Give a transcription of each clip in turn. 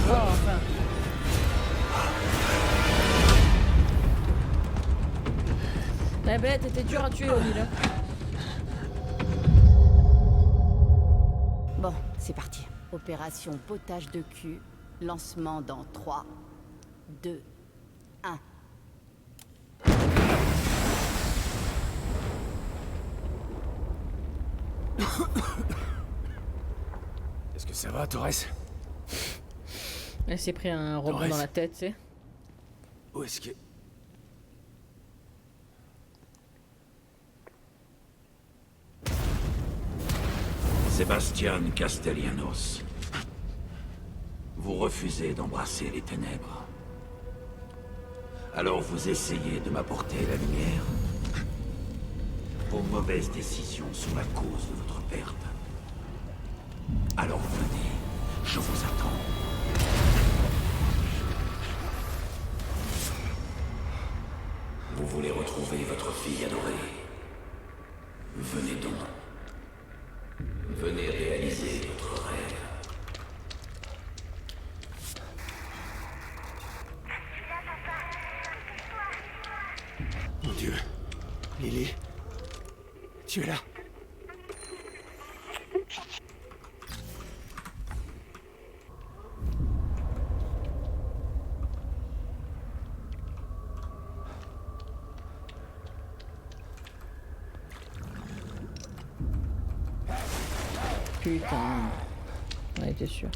Oh, enfin. La bête était dure à tuer, O'Neill. Bon, c'est parti. Opération potage de cul. Lancement dans 3, 2, 1. Est-ce que ça va, Torres? Elle s'est pris un rebond Torres. dans la tête, tu sais. Où est-ce que... Sébastien Castellanos. Vous refusez d'embrasser les ténèbres. Alors vous essayez de m'apporter la lumière. Vos mauvaises décisions sont la cause de votre perte. Alors venez, je vous attends. Vous voulez retrouver votre fille adorée. Venez donc. Venez réaliser votre rêve. Mon Dieu. Lily. Tu es là. Putain. On était sûr.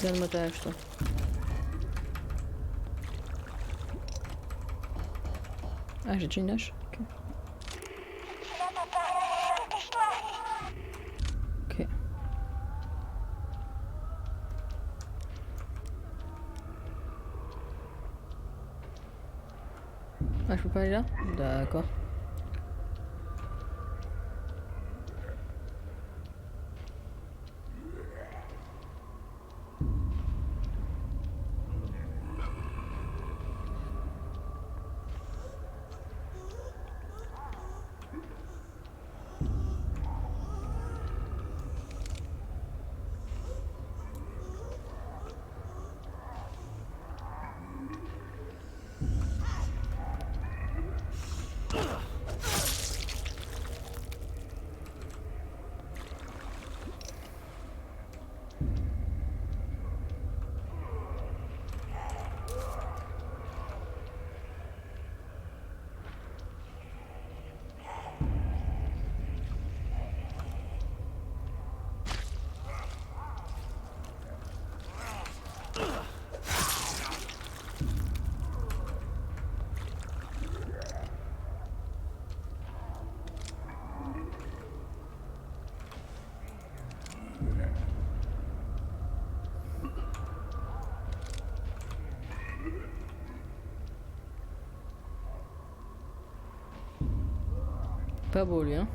Donne-moi ta hache, toi. Ah, j'ai déjà une hache. Ok. Ok. Ah, je peux pas aller là? D'accord. Pas beau lui, hein.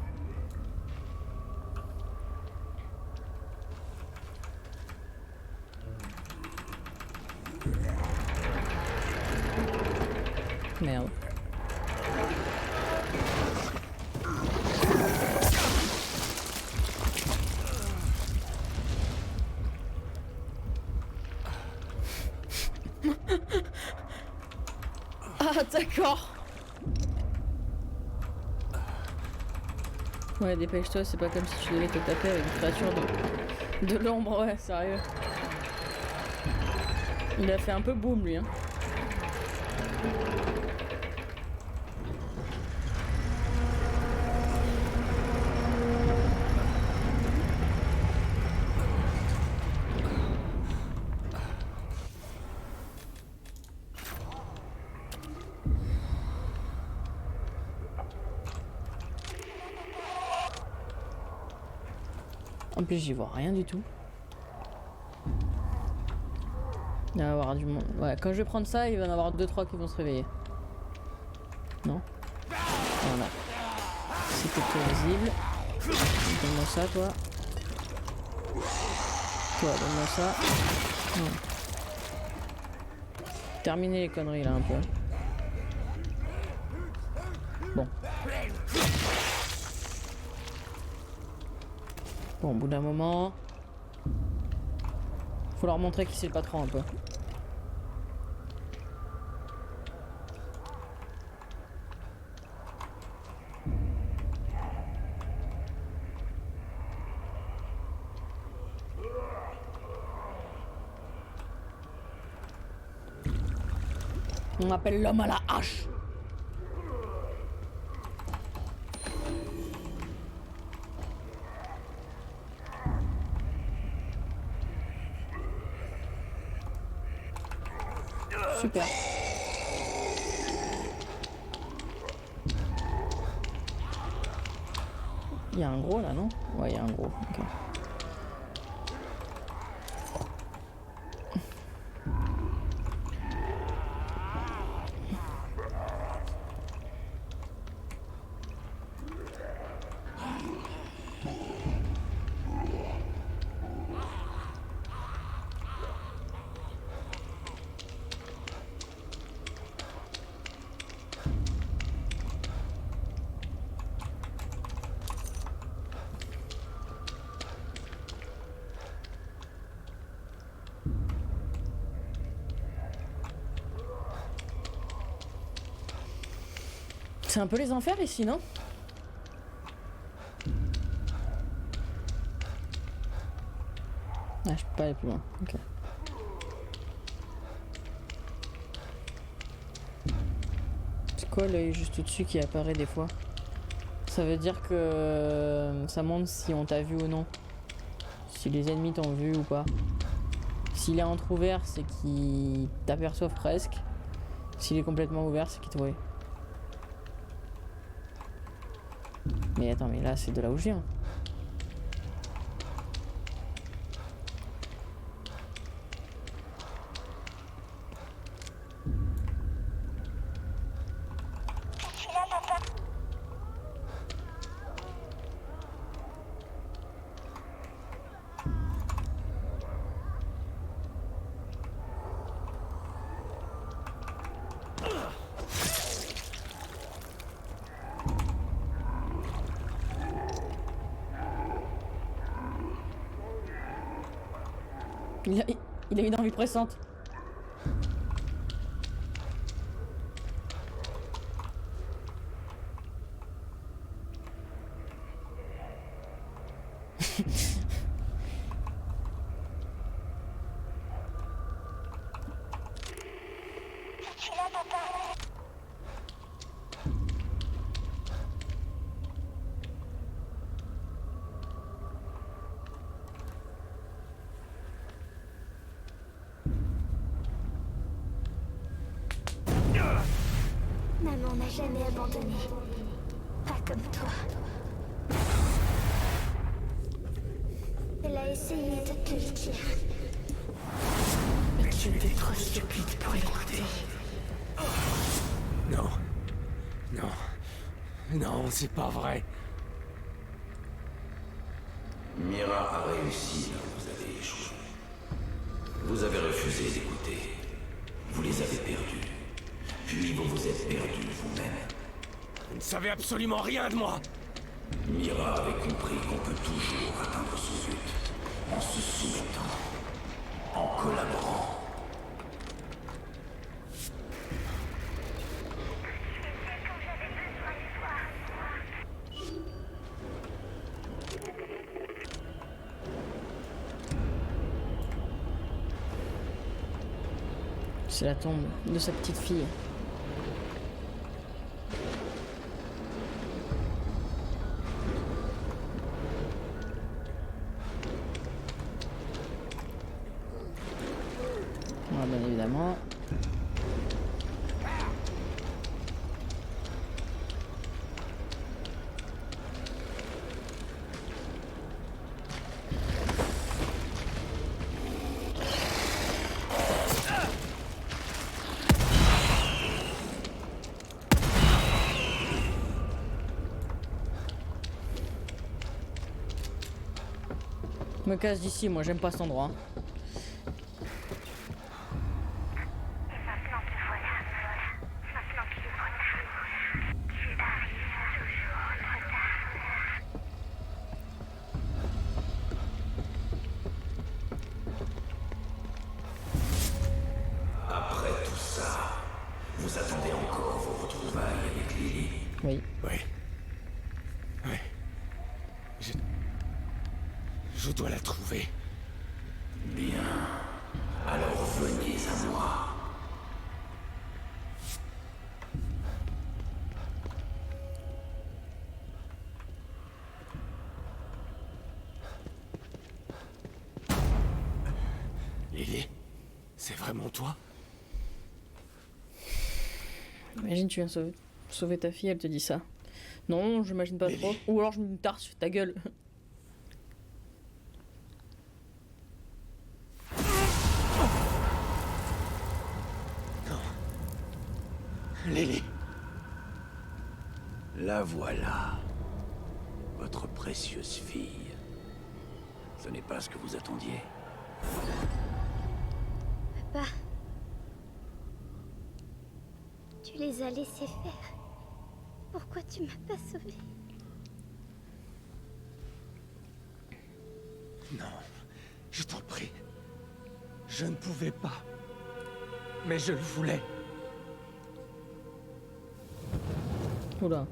Merde. Ah d'accord. Ouais, dépêche-toi, c'est pas comme si tu devais te taper avec une créature de l'ombre, ouais, sérieux. Il a fait un peu boum lui, hein. En plus, j'y vois rien du tout. Il va y avoir du monde. Ouais, quand je vais prendre ça, il va y en avoir 2-3 qui vont se réveiller. Non? Voilà. C'était plausible. Donne-moi ça, toi. Toi, donne-moi ça. Non. Terminez les conneries là un peu. Bon. Bon, au bout d'un moment, faut leur montrer qui c'est le patron un peu. On appelle l'homme à la hache. Super. Il y a un gros là, non? Ouais, il y a un gros. Ok. C'est un peu les enfers ici, non? Ah, je peux pas aller plus loin. Ok. C'est quoi l'œil juste au-dessus qui apparaît des fois? Ça veut dire que ça montre si on t'a vu ou non. Si les ennemis t'ont vu ou pas. S'il est entrouvert, c'est qu'ils t'aperçoivent presque. S'il est complètement ouvert, c'est qu'ils te voient. Mais attends, mais là, c'est de là où je viens. Il a une envie pressante. Maman m'a jamais abandonnée. Pas comme toi. Elle a essayé de te le dire. Mais tu étais trop stupide pour écouter. Non. Non. Non, c'est pas vrai. Mira a réussi là où vous avez échoué. Vous avez refusé d'écouter. Vous les avez perdus. Puis vous vous êtes perdus vous-même. Vous ne savez absolument rien de moi. Mira avait compris qu'on peut toujours atteindre son but en se soumettant, en collaborant. C'est la tombe de sa petite fille. Voilà, bien évidemment. Je me casse d'ici, moi j'aime pas cet endroit. Et maintenant te voilà. Maintenant qu'il est trop tard. Tu arrives toujours trop tard. Après tout ça, vous attendez encore vos retrouvailles avec Lily. Oui. Oui. Oui. Je dois la trouver. Bien. Alors venez à moi. Lily, c'est vraiment toi? Imagine, tu viens sauver ta fille, elle te dit ça. Non, j'imagine pas trop. Ou alors je me tarse ta gueule. Lily. La voilà. Votre précieuse fille. Ce n'est pas ce que vous attendiez. Papa. Tu les as laissés faire. Pourquoi tu m'as pas sauvée? Non, je t'en prie. Je ne pouvais pas. Mais je le voulais. Oula.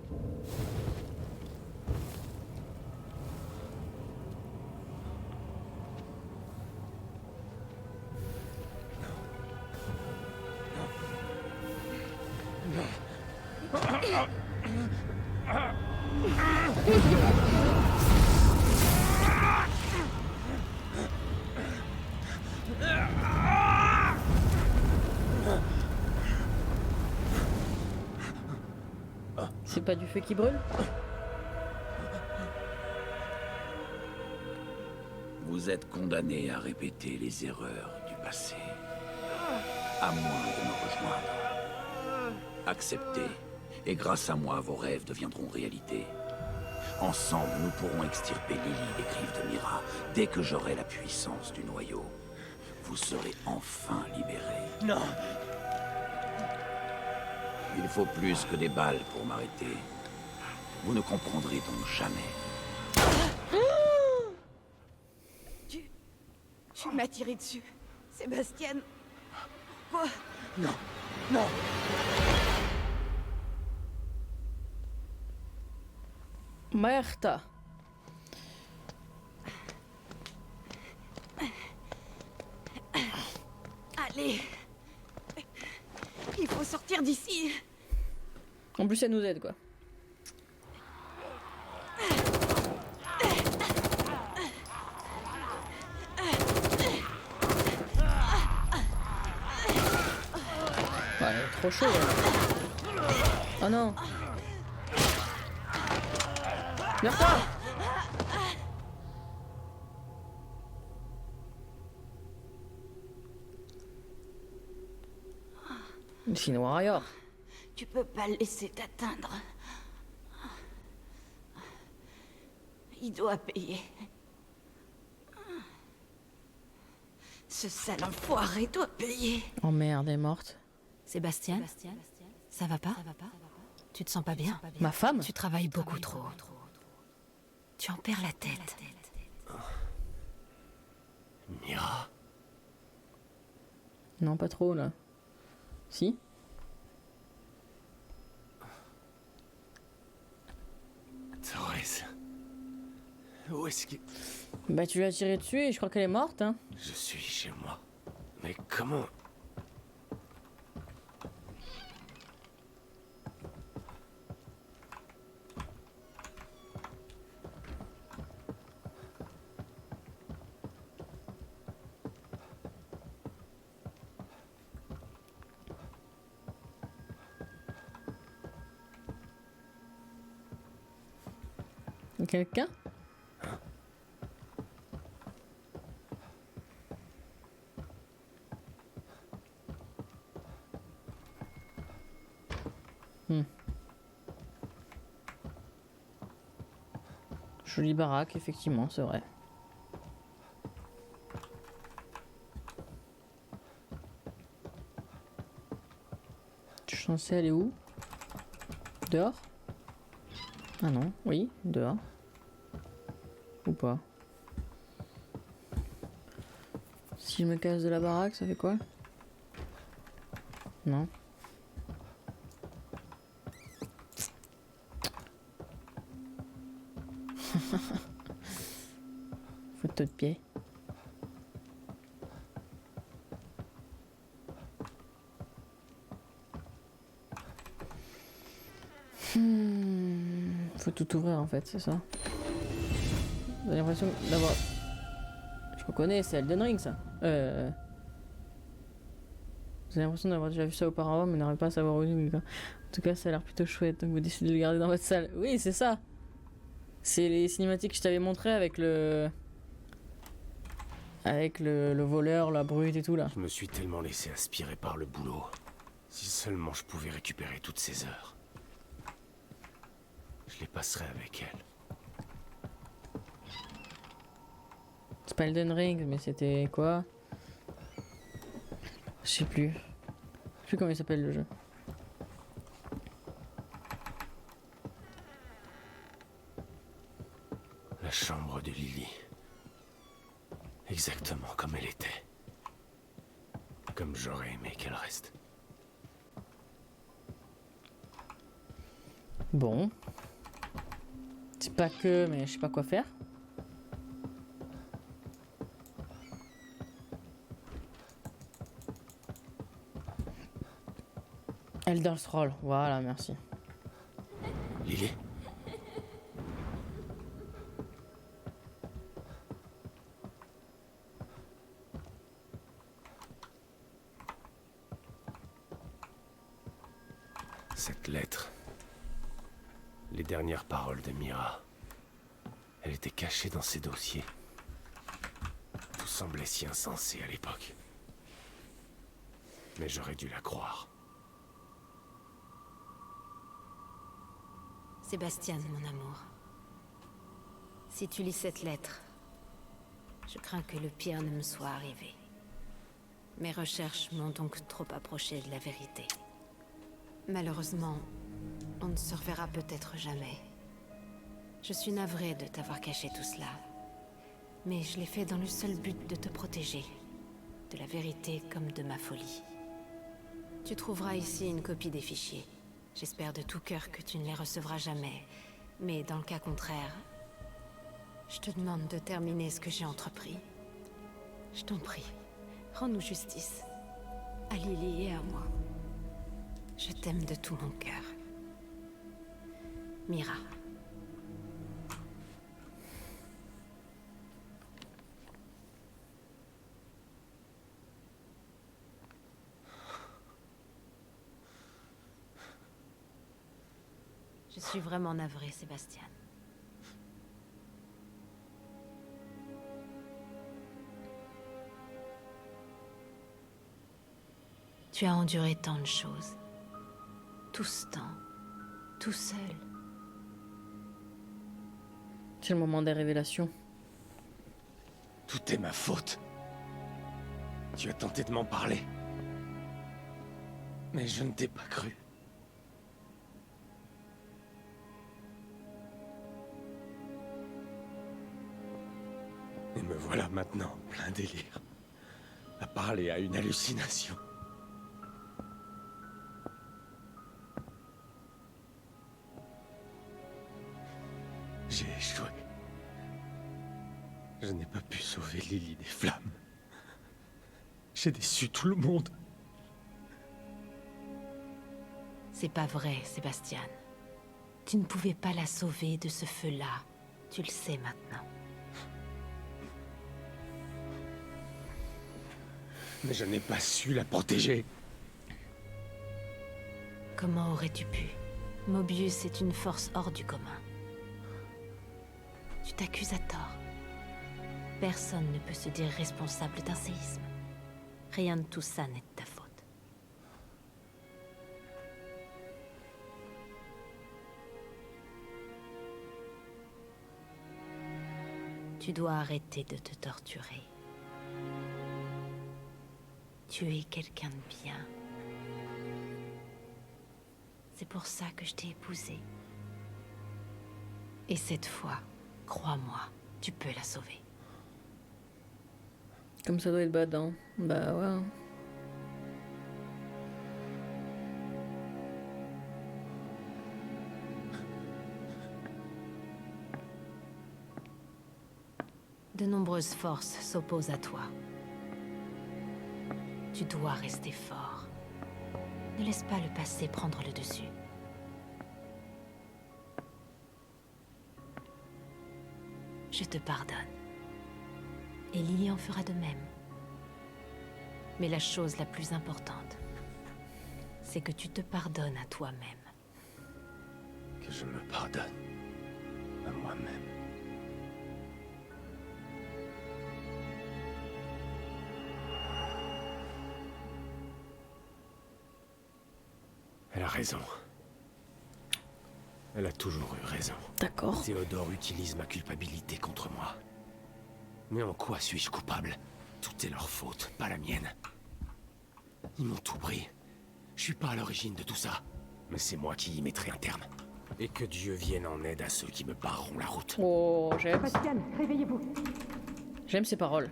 C'est pas du feu qui brûle? Vous êtes condamné à répéter les erreurs du passé. À moins de me rejoindre. Acceptez. Et grâce à moi, vos rêves deviendront réalité. Ensemble, nous pourrons extirper Lily des griffes de Mira. Dès que j'aurai la puissance du noyau, vous serez enfin libérés. Non. Il faut plus que des balles pour m'arrêter. Vous ne comprendrez donc jamais. Tu m'as tiré dessus. Sébastien. Pourquoi? Non. Non. Martha. Allez. Il faut sortir d'ici. En plus, elle nous aide, quoi. Ouais, elle est trop chaud, elle. Oh non. Martha! Sinon, Warrior. Tu peux pas le laisser t'atteindre. Il doit payer. Ce sale enfoiré doit payer. Oh merde, elle est morte. Sébastien, ça va pas? Tu te sens pas bien? Ma femme? Tu travailles beaucoup trop. Tu en perds la tête. Mira. Non, pas trop, là. Si? Thérèse. Où est-ce que... Bah, tu lui as tiré dessus et je crois qu'elle est morte, hein. Je suis chez moi. Mais comment... Quelqu'un? Jolie baraque, effectivement, c'est vrai. censée aller où? Dehors? Ah non, oui, dehors. Ou pas? Si je me casse de la baraque, ça fait quoi? Non. Photo de pied. Faut tout ouvrir en fait, c'est ça. J'ai l'impression d'avoir... Je reconnais, c'est Elden Ring ça. J'ai l'impression d'avoir déjà vu ça auparavant, mais n'arrive pas à savoir où il est. En tout cas, ça a l'air plutôt chouette, donc vous décidez de le garder dans votre salle. Oui, c'est ça. C'est les cinématiques que je t'avais montré avec le... Avec le voleur, la brute et tout là. Je me suis tellement laissé aspirer par le boulot. Si seulement je pouvais récupérer toutes ces heures. Je les passerai avec elle. C'est pas Elden Ring, mais c'était quoi? Je sais plus. Je sais plus comment il s'appelle le jeu. La chambre de Lily. Exactement comme elle était. Comme j'aurais aimé qu'elle reste. Bon. C'est pas que, mais je sais pas quoi faire. Elder Scroll, voilà, merci. Lily? Cette lettre. Les dernières paroles de Mira. Elle était cachée dans ses dossiers. Tout semblait si insensé à l'époque. Mais j'aurais dû la croire. Sébastien, mon amour. Si tu lis cette lettre, je crains que le pire ne me soit arrivé. Mes recherches m'ont donc trop approché de la vérité. Malheureusement, on ne se reverra peut-être jamais. Je suis navrée de t'avoir caché tout cela. Mais je l'ai fait dans le seul but de te protéger. De la vérité comme de ma folie. Tu trouveras ici une copie des fichiers. J'espère de tout cœur que tu ne les recevras jamais. Mais dans le cas contraire, je te demande de terminer ce que j'ai entrepris. Je t'en prie, rends-nous justice. À Lily et à moi. Je t'aime de tout mon cœur. Mira. Je suis vraiment navrée, Sébastien. Tu as enduré tant de choses. Tout ce temps. Tout seul. C'est le moment des révélations. Tout est ma faute. Tu as tenté de m'en parler. Mais je ne t'ai pas cru. Et me voilà maintenant, plein délire, à parler à une hallucination. J'ai échoué. Je n'ai pas pu sauver Lily des flammes. J'ai déçu tout le monde. C'est pas vrai, Sébastien. Tu ne pouvais pas la sauver de ce feu-là. Tu le sais maintenant. Mais je n'ai pas su la protéger. Comment aurais-tu pu? Mobius est une force hors du commun. Tu t'accuses à tort. Personne ne peut se dire responsable d'un séisme. Rien de tout ça n'est de ta faute. Tu dois arrêter de te torturer. Tu es quelqu'un de bien. C'est pour ça que je t'ai épousée. Et cette fois, crois-moi, tu peux la sauver. Comme ça doit être badant. Bah ouais. De nombreuses forces s'opposent à toi. Tu dois rester fort. Ne laisse pas le passé prendre le dessus. Je te pardonne. Et Lily en fera de même. Mais la chose la plus importante, c'est que tu te pardonnes à toi-même. Que je me pardonne à moi-même. Elle a raison. Elle a toujours eu raison. D'accord. Théodore utilise ma culpabilité contre moi. Mais en quoi suis-je coupable? Tout est leur faute, pas la mienne. Ils m'ont tout pris. Je suis pas à l'origine de tout ça. Mais c'est moi qui y mettrai un terme. Et que Dieu vienne en aide à ceux qui me barreront la route. Oh, j'aime. Bastian, réveillez-vous. J'aime ces paroles.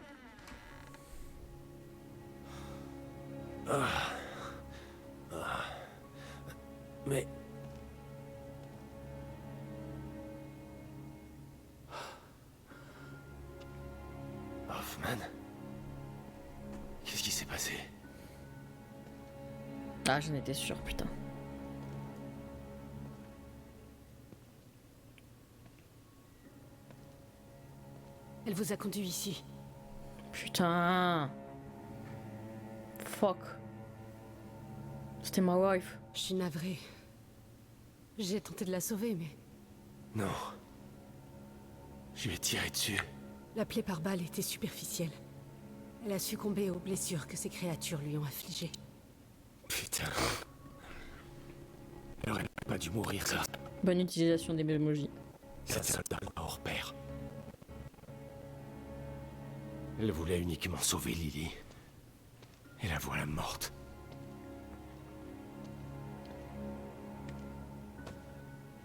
Mais... Hoffman? Qu'est-ce qui s'est passé? Ah, j'en étais sûr, putain. Elle vous a conduit ici. Putain. Fuck. C'était ma wife. Je suis navrée. J'ai tenté de la sauver, mais Non. Je lui ai tiré dessus. la plaie par balle était superficielle. Elle a succombé aux blessures que ces créatures lui ont infligées. Putain. Elle aurait pas dû mourir, ça. Bonne utilisation des emojis. Cette soldat hors pair. Elle voulait uniquement sauver Lily. Et la voilà morte.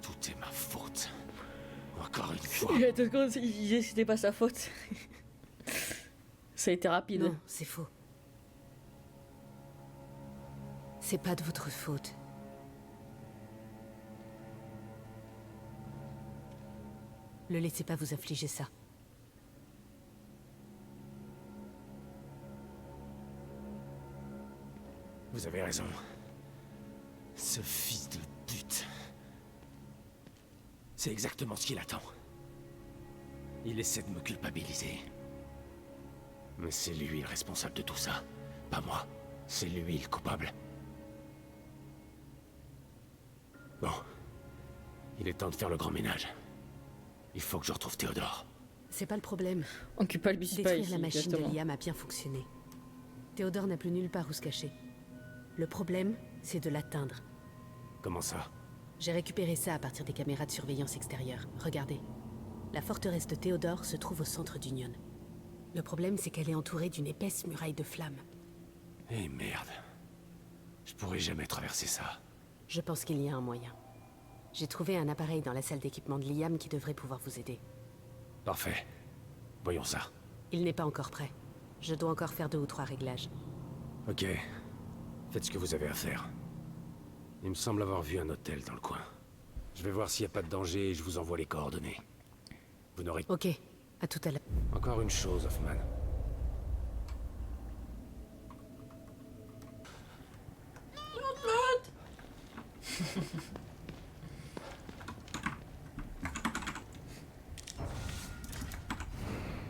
Tout est ma faute. Encore une fois. Il disait que c'était pas sa faute. Ça a été rapide. Non, c'est faux. C'est pas de votre faute. Ne laissez pas vous infliger ça. Vous avez raison. Ce fils de pute. C'est exactement ce qu'il attend. Il essaie de me culpabiliser. Mais c'est lui le responsable de tout ça. Pas moi. C'est lui le coupable. Bon. Il est temps de faire le grand ménage. Il faut que je retrouve Théodore. C'est pas le problème. On culpabilise pas Détruire ici, la machine exactement. de Liam a bien fonctionné. Théodore n'a plus nulle part où se cacher. Le problème, c'est de l'atteindre. Comment ça? J'ai récupéré ça à partir des caméras de surveillance extérieure. Regardez. La forteresse de Théodore se trouve au centre d'Union. Le problème, c'est qu'elle est entourée d'une épaisse muraille de flammes. Eh merde. Je pourrais jamais traverser ça. Je pense qu'il y a un moyen. J'ai trouvé un appareil dans la salle d'équipement de Liam qui devrait pouvoir vous aider. Parfait. Voyons ça. Il n'est pas encore prêt. Je dois encore faire 2 ou 3 réglages. Ok. Faites ce que vous avez à faire. Il me semble avoir vu un hôtel dans le coin. Je vais voir s'il n'y a pas de danger et je vous envoie les coordonnées. Vous n'aurez... Ok, à tout à l'heure. Encore une chose, Hoffman.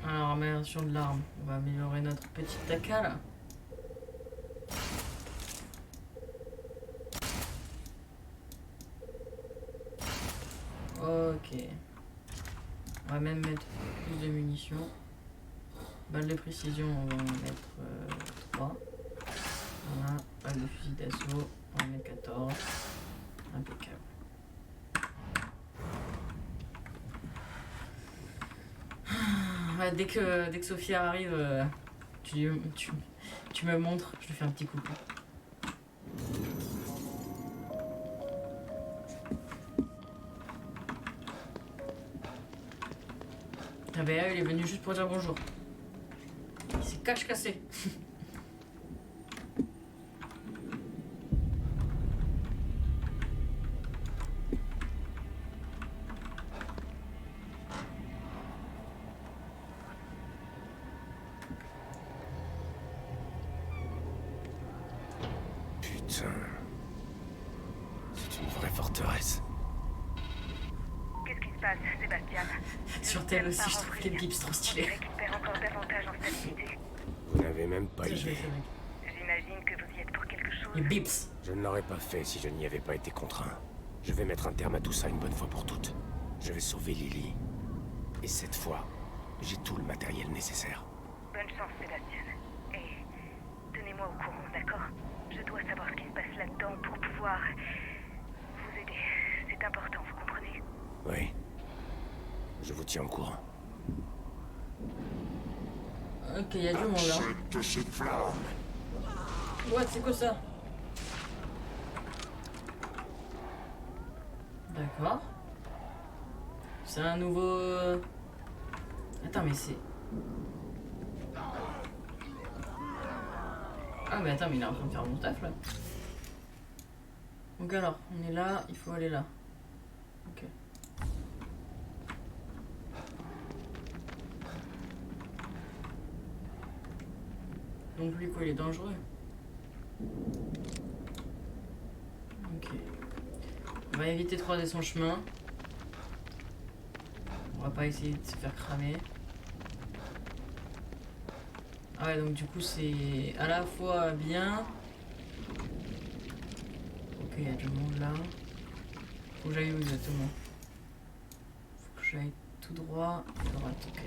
Alors, amélioration de l'arme. On va améliorer notre petite Taka là. Ok. On va même mettre plus de munitions. Balle de précision, on va en mettre 3. Voilà. Balle de fusil d'assaut, on va en mettre 14. Impeccable. Ouais, dès que Sophia arrive, tu me montres, je lui fais un petit coucou. Ah ben il est venu juste pour dire bonjour. Il s'est caché. Putain. C'est une vraie forteresse. Qu'est-ce qui se passe, Sébastien? Sur Terre aussi, je trouve les Gibbs trop On stylés. dirait qu'il perd encore davantage en stabilité. Vous n'avez même pas Ça, je vais idée. faire, mec. J'imagine que vous y êtes pour quelque chose. Les Bips. Je ne l'aurais pas fait si je n'y avais pas été contraint. Je vais mettre un terme à tout ça une bonne fois pour toutes. Je vais sauver Lily. Et cette fois, j'ai tout le matériel nécessaire. Bonne chance, Sébastien. Et tenez-moi au courant, d'accord? Je dois savoir ce qui se passe là-dedans pour pouvoir vous aider. C'est important, vous comprenez? Oui. Je vous tiens au courant. Ok, il y a du monde là. What, c'est quoi ça? D'accord. C'est un nouveau... Attends, mais c'est... Ah mais attends, mais il est en train de faire mon taf là. Donc alors, on est là, il faut aller là. Ok. Donc lui quoi, il est dangereux. Ok. On va éviter de croiser son chemin. On va pas essayer de se faire cramer. Ah ouais, donc du coup c'est à la fois bien. Ok, il y a du monde là. Faut que j'aille où exactement? Faut que j'aille tout droit, à droite, ok.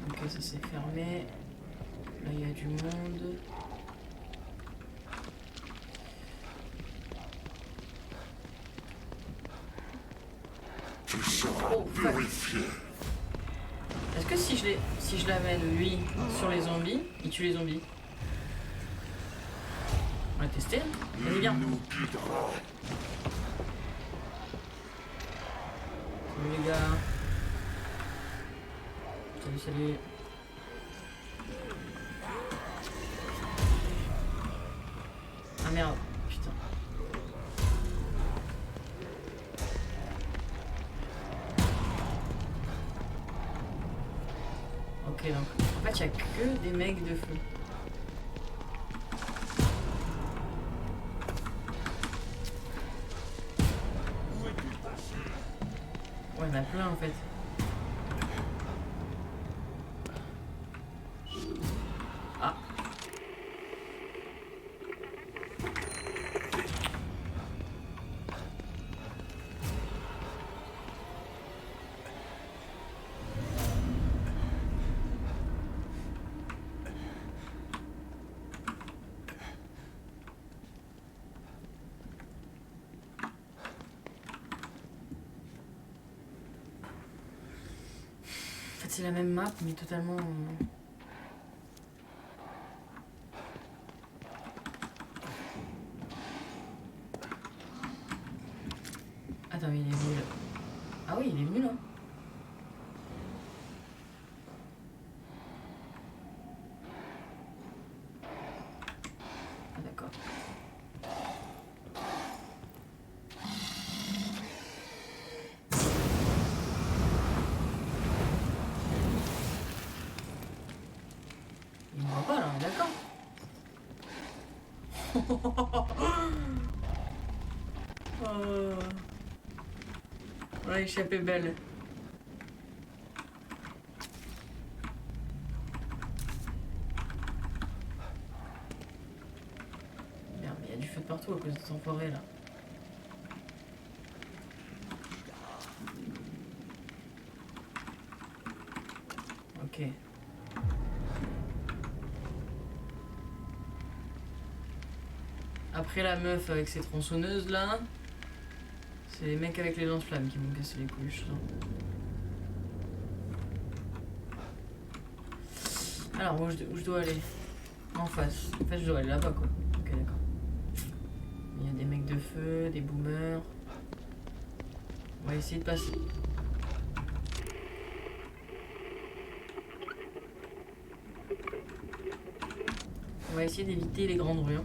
Ok, ça c'est fermé. Là il y a du monde. Oh, fuck. Est-ce que si je l'amène lui sur les zombies, il tue les zombies? On va tester. Vas-y, viens. Salut les gars. Salut. Ah merde, putain. Ok, donc en fait il n'y a que des mecs de feu. Ouais, il y en a plein en fait. Ah. En fait, c'est la même map, mais totalement. Attends, mais il est venu là. Ah oui, il est venu là. Ah d'accord. Il me voit pas là, on est d'accord. On a échappé belle. Merde, mais il y a du feu de partout à cause de son forêt là. Ok. Après la meuf avec ses tronçonneuses là, c'est les mecs avec les lance-flammes qui m'ont cassé les couilles, je sens. Alors où je dois aller? En face. En fait je dois aller là-bas quoi. Ok d'accord. Il y a des mecs de feu, des boomers. On va essayer de passer. va essayer d'éviter les grandes rues. Hein.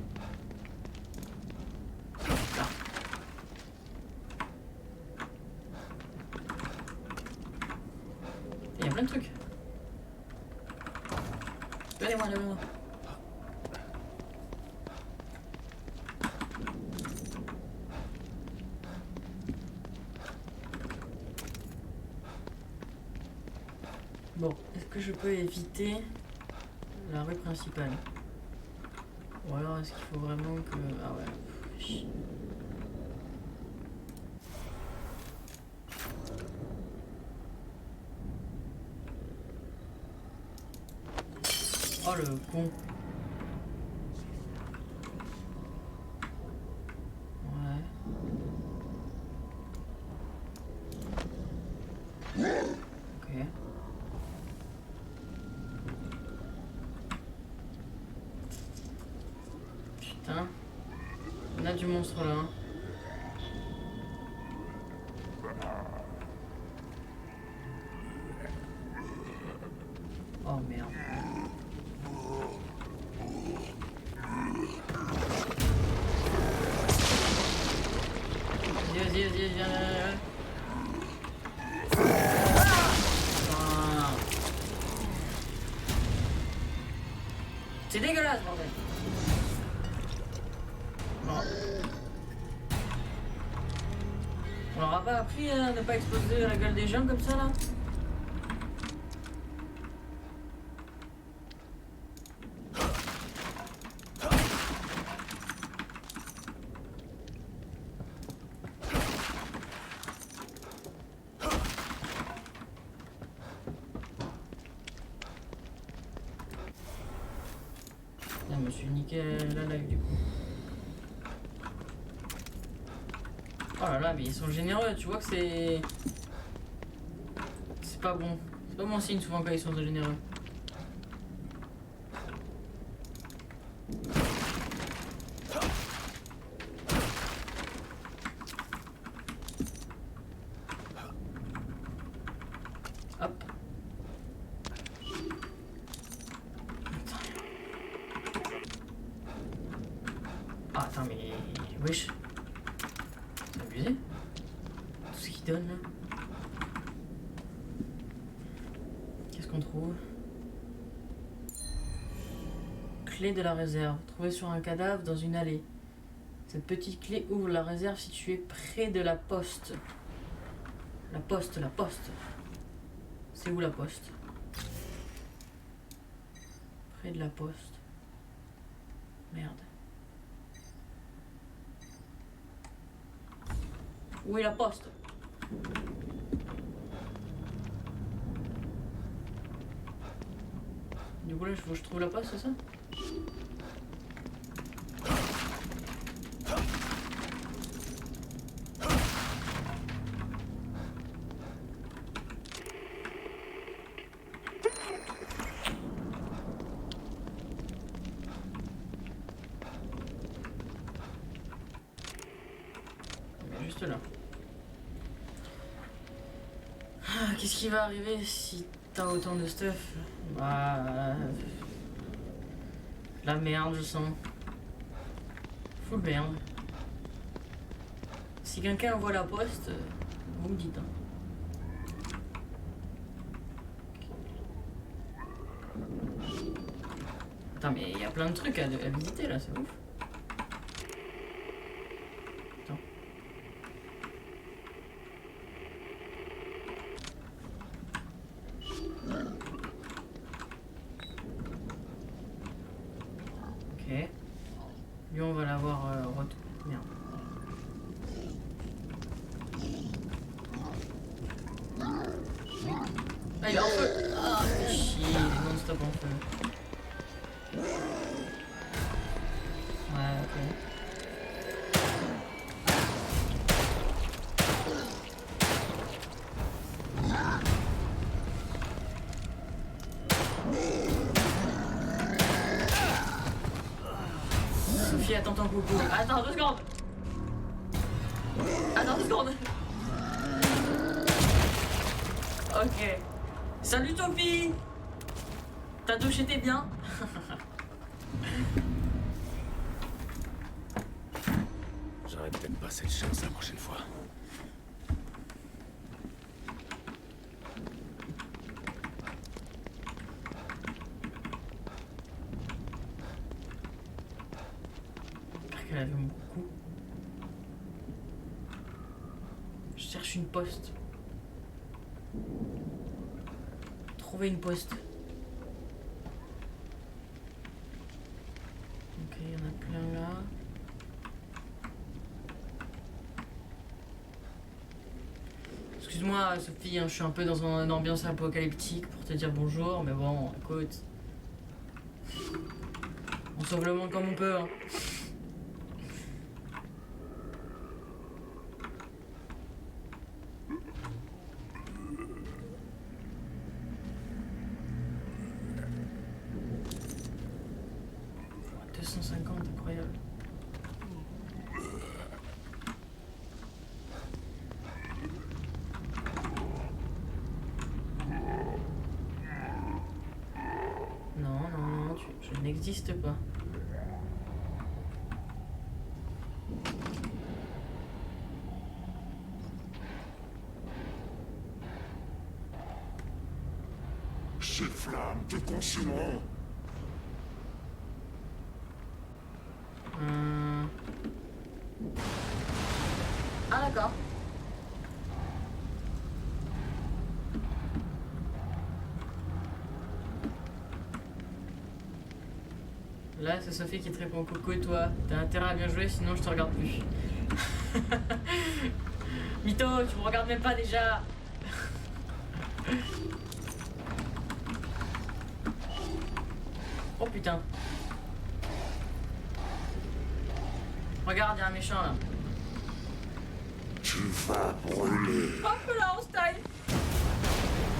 Là. Il y a plein de trucs. Allez-moi, allez-moi. Bon, est-ce que je peux éviter la rue principale? Ou alors est-ce qu'il faut vraiment que... Ah ouais. Pff, oh le con. Ouais. Ok. Putain. On a du monstre là. Hein. Oh merde. Vas-y, viens. Ah. C'est dégueulasse, bordel. On leur a pas appris à ne pas exploser la gueule des gens comme ça là? Je me suis niqué la live du coup. Oh là là, mais ils sont généreux, tu vois que c'est... C'est pas bon. C'est pas bon signe souvent quand ils sont généreux. Hop. Ah, attends, mais... Wesh. C'est abusé. Tout ce qu'il donne, là. Qu'est-ce qu'on trouve? Clé de la réserve. Trouvée sur un cadavre dans une allée. Cette petite clé ouvre la réserve située près de la poste. La poste. C'est où la poste? Près de la poste. Merde. Où est la poste? Du coup là, faut que je trouve la poste, c'est ça? Juste là. Ah, qu'est-ce qui va arriver si t'as autant de stuff? Bah... La merde, je sens. Full merde. Si quelqu'un envoie la poste, vous me dites. Hein. Attends, mais il y a plein de trucs à visiter là, c'est ouf. Attends. Ok. Lui, on va l'avoir retour. Merde. Ah, il est en feu. Ah, c'est chier, il est non-stop en feu. Ouais, ok. Sophie, attends ton coucou. Attends 2 secondes. Attends 2 secondes. Ok. Salut Sophie. T'as touché tes biens? J'aurais peut-être pas cette chance la prochaine fois. J'espère qu'elle avait beaucoup. Je cherche une poste. Trouver une poste. Ok, il y en a plein là. Excuse-moi Sophie, hein, je suis un peu dans une ambiance apocalyptique pour te dire bonjour, mais bon, écoute. On sauve le monde comme on peut. Hein. Incroyable. Non, je n'existe pas. Ces flammes te consumeront. Ah d'accord. Là, c'est Sophie qui te répond coucou toi. T'as intérêt à bien jouer, sinon je te regarde plus. Mytho, tu me regardes même pas déjà. Oh putain. Regarde, y'a un méchant là. Tu vas brûler. Hop là, on se taille.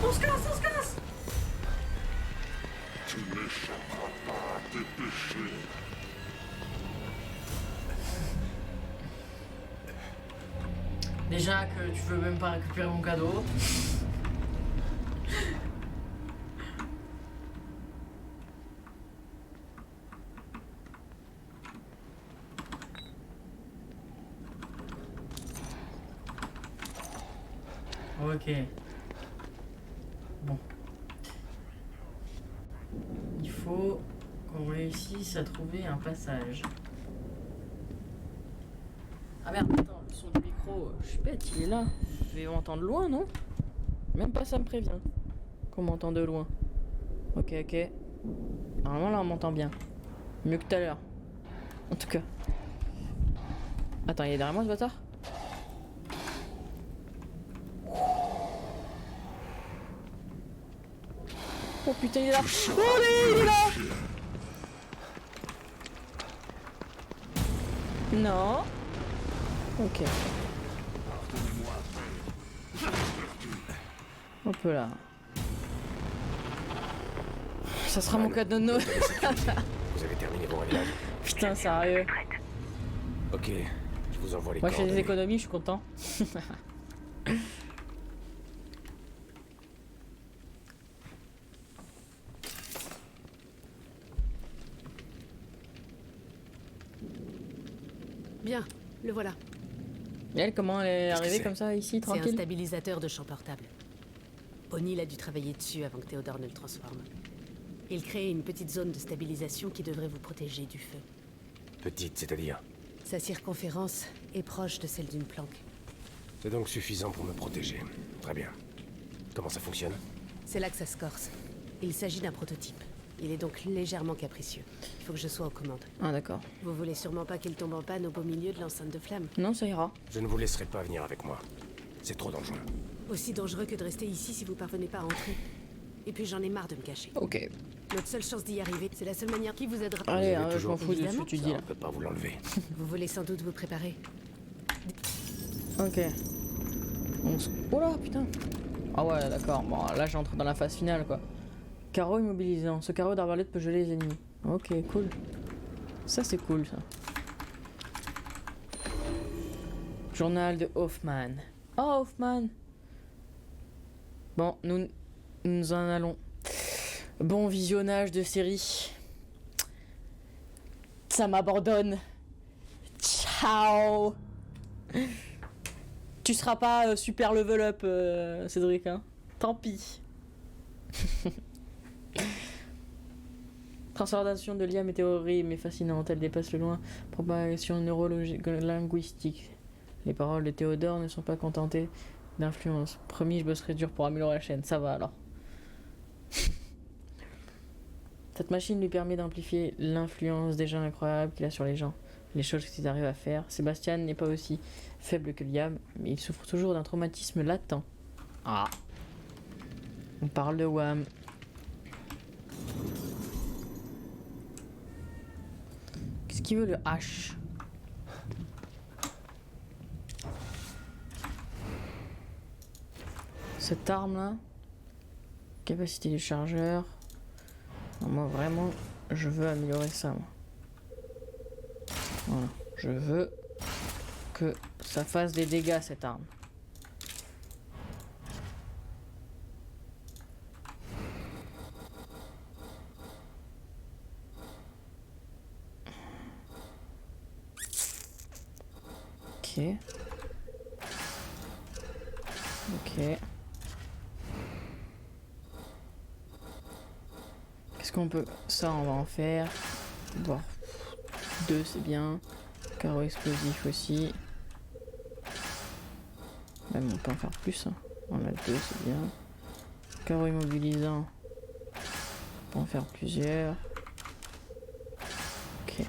On se casse. Tu n'échapperas pas à tes péchés. Déjà que tu veux même pas récupérer mon cadeau. Ok. Bon. Il faut qu'on réussisse à trouver un passage. Ah merde, attends, le son du micro, je suis bête, il est là. Je vais m'entendre loin, non? Même pas ça me prévient qu'on m'entend de loin. Ok. Normalement là on m'entend bien. Mieux que tout à l'heure. En tout cas. Attends, il est derrière moi ce bâtard? Oh putain, il est là! Oh il est là! Non. Ok. Hop là. Ça sera mon cadeau de Noël. Vous avez terminé vos réglages? Putain, sérieux. Ok, je vous envoie les Moi je fais des coordonnées. économies, je suis content. Bien, le voilà. Et elle, comment elle est Qu'est-ce que arrivée c'est comme ça ici, C'est un tranquille? stabilisateur de champ portable. O'Neill a dû travailler dessus avant que Théodore ne le transforme. Il crée une petite zone de stabilisation qui devrait vous protéger du feu. Petite, c'est-à-dire? Sa circonférence est proche de celle d'une planque. C'est donc suffisant pour me protéger. Très bien. Comment ça fonctionne? C'est là que ça se corse. Il s'agit d'un prototype. Il est donc légèrement capricieux. Il faut que je sois aux commandes. Ah d'accord. Vous voulez sûrement pas qu'il tombe en panne au beau milieu de l'enceinte de flamme. Non, ça ira. Je ne vous laisserai pas venir avec moi. C'est trop dangereux. Aussi dangereux que de rester ici si vous parvenez pas à entrer. Et puis j'en ai marre de me cacher. Ok. Notre seule chance d'y arriver, c'est la seule manière qui vous aidera. Allez, avez hein, je toujours- m'en fous de ce que Évidemment. tu Ça, dis on là. peut pas vous l'enlever. Vous voulez sans doute vous préparer. Ok. Oh là, putain. Ah ouais, d'accord. Bon, là j'entre dans la phase finale quoi. Carreau immobilisant. Ce carreau d'arbalète peut geler les ennemis. Ok, cool. Ça c'est cool ça. Journal de Hoffman. Oh Hoffman. Bon, nous en allons. Bon visionnage de série. Ça m'abandonne. Ciao. Tu seras pas super level up, Cédric, hein. Tant pis. Transformation de l'IA météorite mais fascinante, elle dépasse le loin. Propagation neurologique, linguistique. Les paroles de Théodore ne sont pas contentées d'influence. Promis, je bosserai dur pour améliorer la chaîne. Ça va alors. Cette machine lui permet d'amplifier l'influence déjà incroyable qu'il a sur les gens. Les choses qu'ils arrivent à faire. Sébastien n'est pas aussi faible que Liam, mais il souffre toujours d'un traumatisme latent. Ah. On parle de Wham. Qu'est-ce qu'il veut le H? Cette arme là. Capacité du chargeur. Non, moi vraiment, je veux améliorer ça. Moi. Voilà. Je veux que ça fasse des dégâts cette arme. Ok. Ok. Qu'est-ce qu'on peut... Ça, on va en faire. Bon. 2, c'est bien. Carreau explosif aussi. Même on peut en faire plus. Hein. On a 2, c'est bien. Carreau immobilisant. On peut en faire plusieurs. Ok.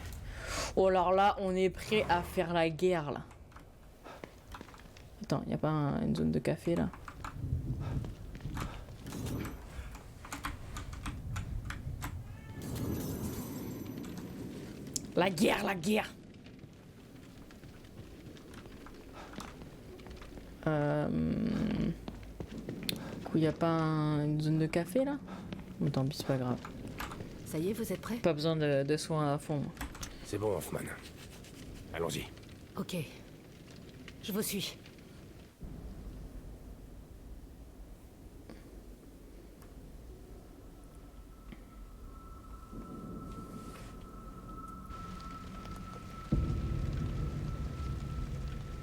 Oh, alors là, on est prêt à faire la guerre, là. Attends, y a pas une zone de café, là? La guerre, la guerre. Du coup, y a pas une zone de café là? Bon, tant pis, c'est pas grave. Ça y est, vous êtes prêts? Pas besoin de soins à fond. C'est bon, Hoffman. Allons-y. Ok. Je vous suis.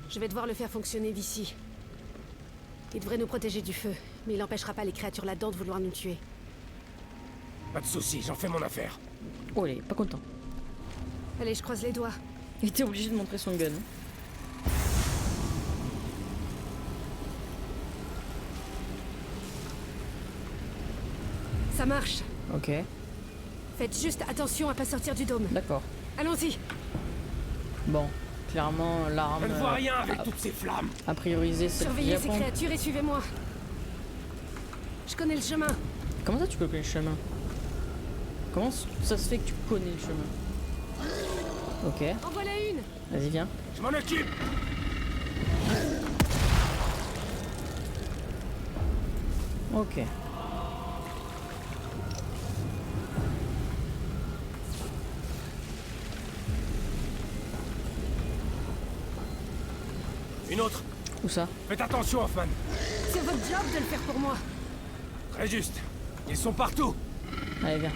Je vais devoir le faire fonctionner d'ici. Il devrait nous protéger du feu, mais il n'empêchera pas les créatures là-dedans de vouloir nous tuer. Pas de soucis, j'en fais mon affaire. Oh, il est pas content. Allez, je croise les doigts. Il était obligé de montrer son gun. Ça marche. Ok, Faites juste attention à pas sortir du dôme. d'accord. Allons-y. Bon, clairement, l'arme Je ne vois rien avec toutes ces flammes. à prioriser, c'est le Surveillez ces Japon. créatures et suivez-moi. Je connais le chemin. Comment ça, tu peux connaître le chemin? Comment ça se fait que tu connais le chemin? Ok, En voilà une. Vas-y, viens. Je m'en occupe. Ok. Une autre. Où ça? Faites attention, Hoffman. C'est votre job de le faire pour moi. Très juste. Ils sont partout. Allez, viens.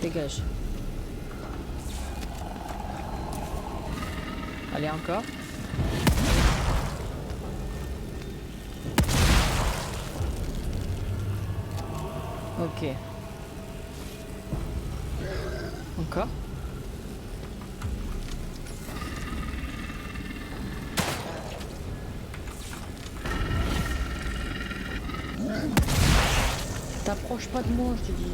Dégage. Allez, encore. Ok. Encore. T'approches pas de moi, je te dis.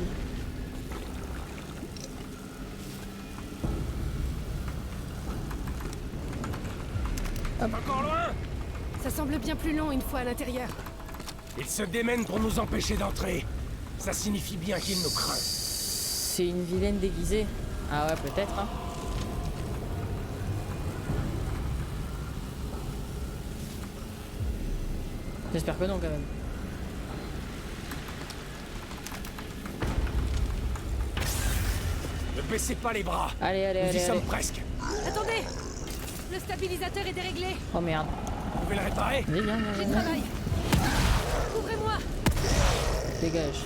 Encore loin. Ça semble bien plus long une fois à l'intérieur. Ils se démènent pour nous empêcher d'entrer. Ça signifie bien qu'ils nous craignent. C'est une vilaine déguisée. Ah ouais, peut-être, hein. J'espère que non, quand même. Ne baissez pas les bras. Allez, allez, Nous allez. y sommes allez. presque. Attendez. Le stabilisateur est déréglé. Oh merde. Vous pouvez le réparer? Vas-y, viens, viens, J'y viens. travaille. Couvrez-moi. Dégage.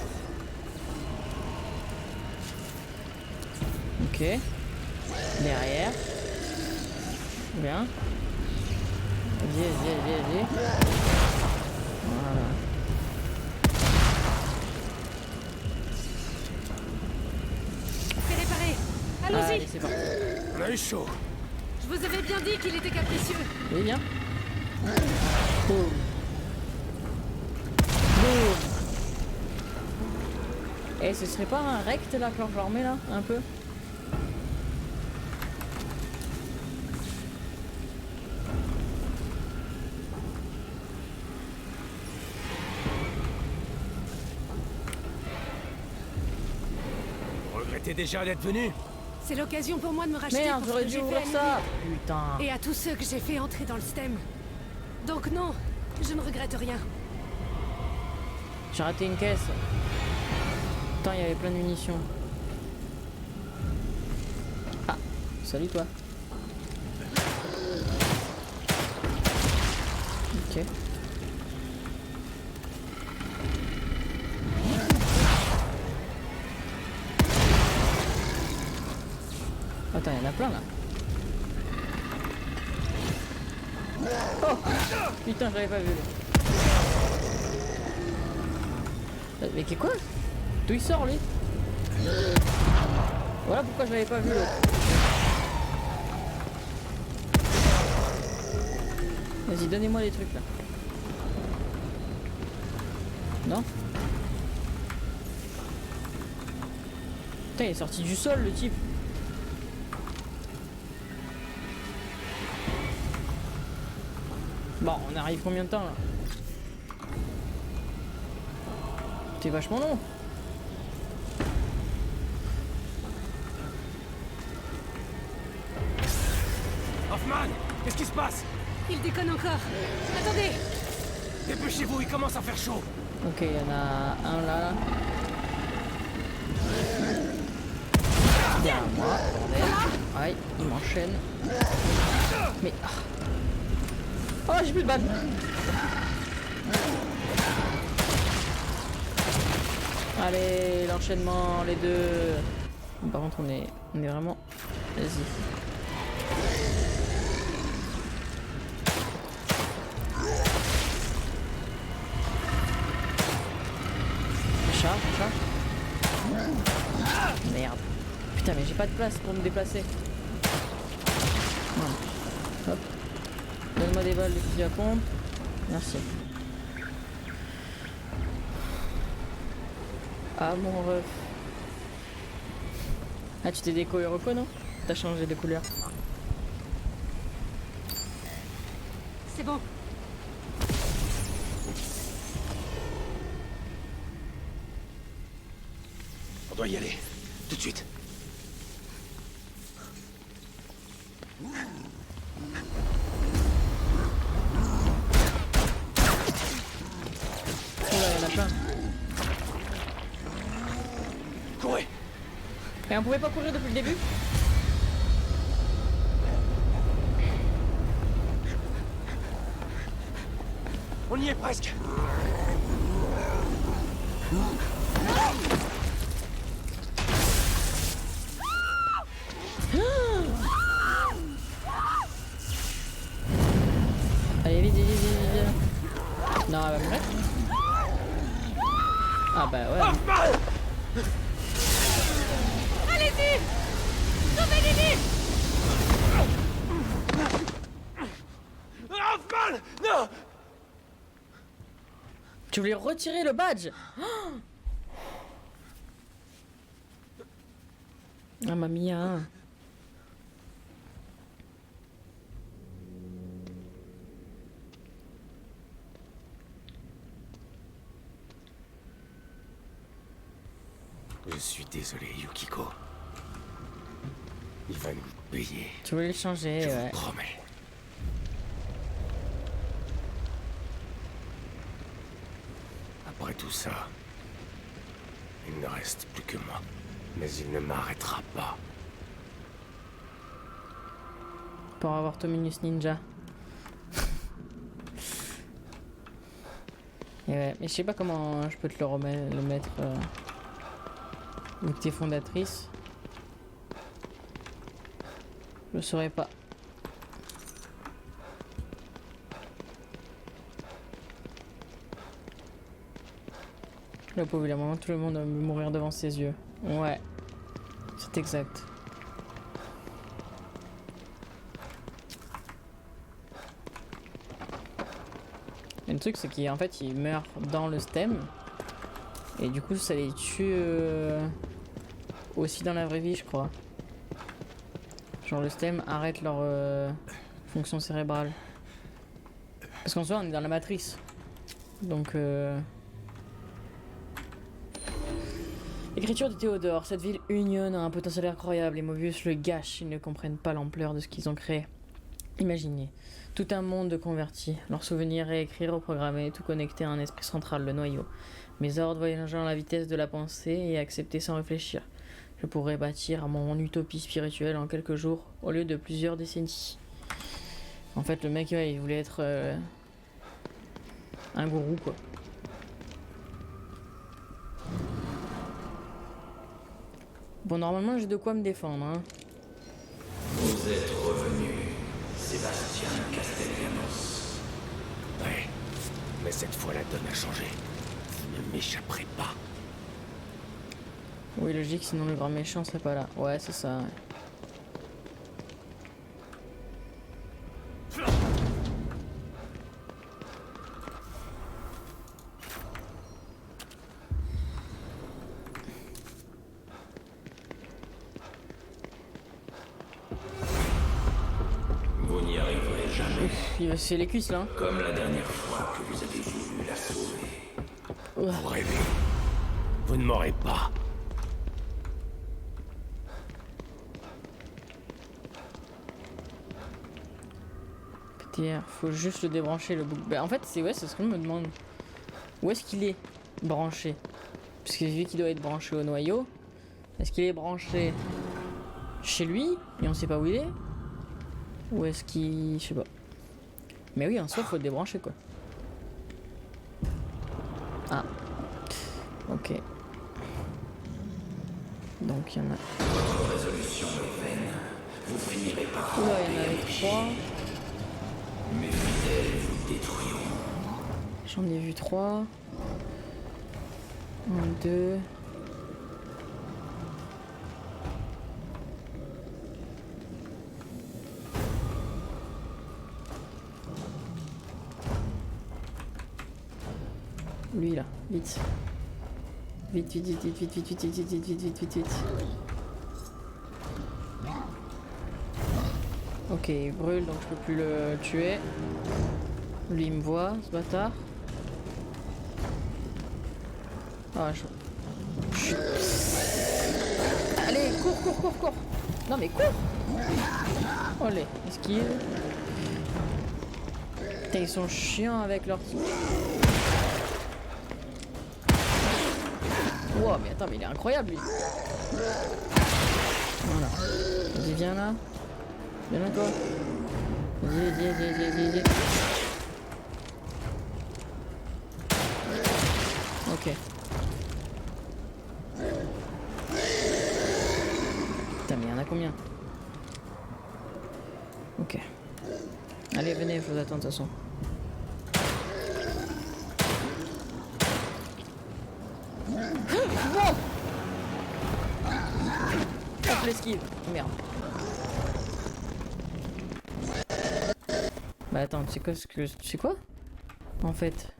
Ok. Derrière. Bien. Vas-y. Voilà. C'est réparé. Allez, Allons-y. c'est parti. On a eu chaud. Je vous avais bien dit qu'il était capricieux. Oui, bien. Boum. Boum. Et ce serait pas un rect là que je leur mets là, un peu? Regrettez déjà d'être venu? C'est l'occasion pour moi de me racheter Merde, pour ce j'aurais que dû j'ai fait ouvrir à ça. Lily. Putain. Et à tous ceux que j'ai fait entrer dans le système. Donc non, je ne regrette rien. J'ai raté une caisse. Putain, il y avait plein de munitions. Ah, salut toi. Ok. Attends, il y en a plein là. Oh putain, je l'avais pas vu. Mais qu'est quoi? D'où il sort lui? Voilà pourquoi je l'avais pas vu l'autre. Vas-y, donnez-moi les trucs là. Non? Putain, il est sorti du sol le type. Bon, on arrive combien de temps là? C'est vachement long. Hoffman, qu'est-ce qui se passe? Il déconne encore. Attendez. Dépêchez-vous, il commence à faire chaud. Ok, il y en a un là. Derrière moi, bordel. Aïe, il m'enchaîne. Mais... Oh, j'ai plus de balles. Allez, l'enchaînement, les deux. Par contre, on est vraiment... Vas-y. Charge. Merde. Putain, mais j'ai pas de place pour me déplacer. Voilà. Hop. Donne-moi des balles de fusil à pompe. Merci. Ah mon ref. Ah, tu t'es déco Euroko, non? T'as changé de couleur. C'est bon. On doit y aller. Tout de suite. Oh là, il y en a plein. Courez! Et on pouvait pas courir depuis le début? On y est presque. Allez, vite. Non, elle va me mettre. Ah bah ouais. Hoffman! Allez-y. Sauvez Lily. Hoffman! Non! Tu voulais retirer le badge? Ah mamia. Je suis désolé, Yukiko. Il va nous payer. Tu voulais le changer, Je ouais. vous promets. Après tout ça, il ne reste plus que moi. Mais il ne m'arrêtera pas. Pour avoir Tominus Ninja. Et ouais, mais je sais pas comment je peux te le mettre. Vu que t'es fondatrice. Je saurais pas. Le pauvre, il a vraiment tout le monde va mourir devant ses yeux. Ouais. C'est exact. Et le truc, c'est qu'en fait, ils meurent dans le stem. Et du coup, ça les tue aussi dans la vraie vie, je crois. Genre, le stem arrête leur fonction cérébrale. Parce qu'en soi, on est dans la matrice. Donc, Écriture de Théodore. Cette ville Union a un potentiel incroyable. Les Mobius le gâchent. Ils ne comprennent pas l'ampleur de ce qu'ils ont créé. Imaginez, tout un monde de convertis, leurs souvenirs réécrits, reprogrammés, tout connecté à un esprit central, le noyau. Mes ordres voyageant à la vitesse de la pensée et acceptés sans réfléchir. Je pourrais bâtir mon utopie spirituelle en quelques jours, au lieu de plusieurs décennies. En fait, le mec, ouais, il voulait être un gourou, quoi. Bon, normalement, j'ai de quoi me défendre, hein. Vous êtes revenu, Sébastien Castellanos. Ouais, mais cette fois la donne a changé. Vous ne m'échapperez pas. Oui, logique, sinon le grand méchant serait pas là. Ouais, c'est ça. Ouais. Vous n'y arriverez jamais, Il va se faire les cuisses là. comme la dernière fois que vous avez voulu la sauver. Vous rêvez. Vous ne m'aurez pas. PTR, faut juste le débrancher le bouc. Bah, en fait, c'est ce qu'on me demande. Où est-ce qu'il est branché? Parce que vu qu'il doit être branché au noyau, est-ce qu'il est branché chez lui et on sait pas où il est? Ou est-ce qu'il... je sais pas. Mais oui, en soi, faut le débrancher quoi. Ah. Ok. Donc il y en a... Votre résolution est vaine. Vous finirez par Oula, il y en avait 3. mes fidèles vous détruiront. J'en ai vu 3. 1, 2. Lui là, vite. Vite, vite, vite, vite, vite, vite, vite, vite, vite, vite, vite, vite, vite. Ok, il brûle donc je peux plus le tuer. Lui il me voit, ce bâtard. Ah, Allez, cours, cours, cours, cours. Non mais cours. Allez, esquive. Putain, ils sont chiants avec leur... Wow, mais attends, mais il est incroyable lui. Voilà. Vas-y, viens là. Viens là, toi. Vas-y, vas-y. Ok. Putain, mais il y en a combien? Ok. Allez, venez, je vous attends de toute façon. Wow! Hop, l'esquive. Merde. Bah attends, tu sais quoi en fait?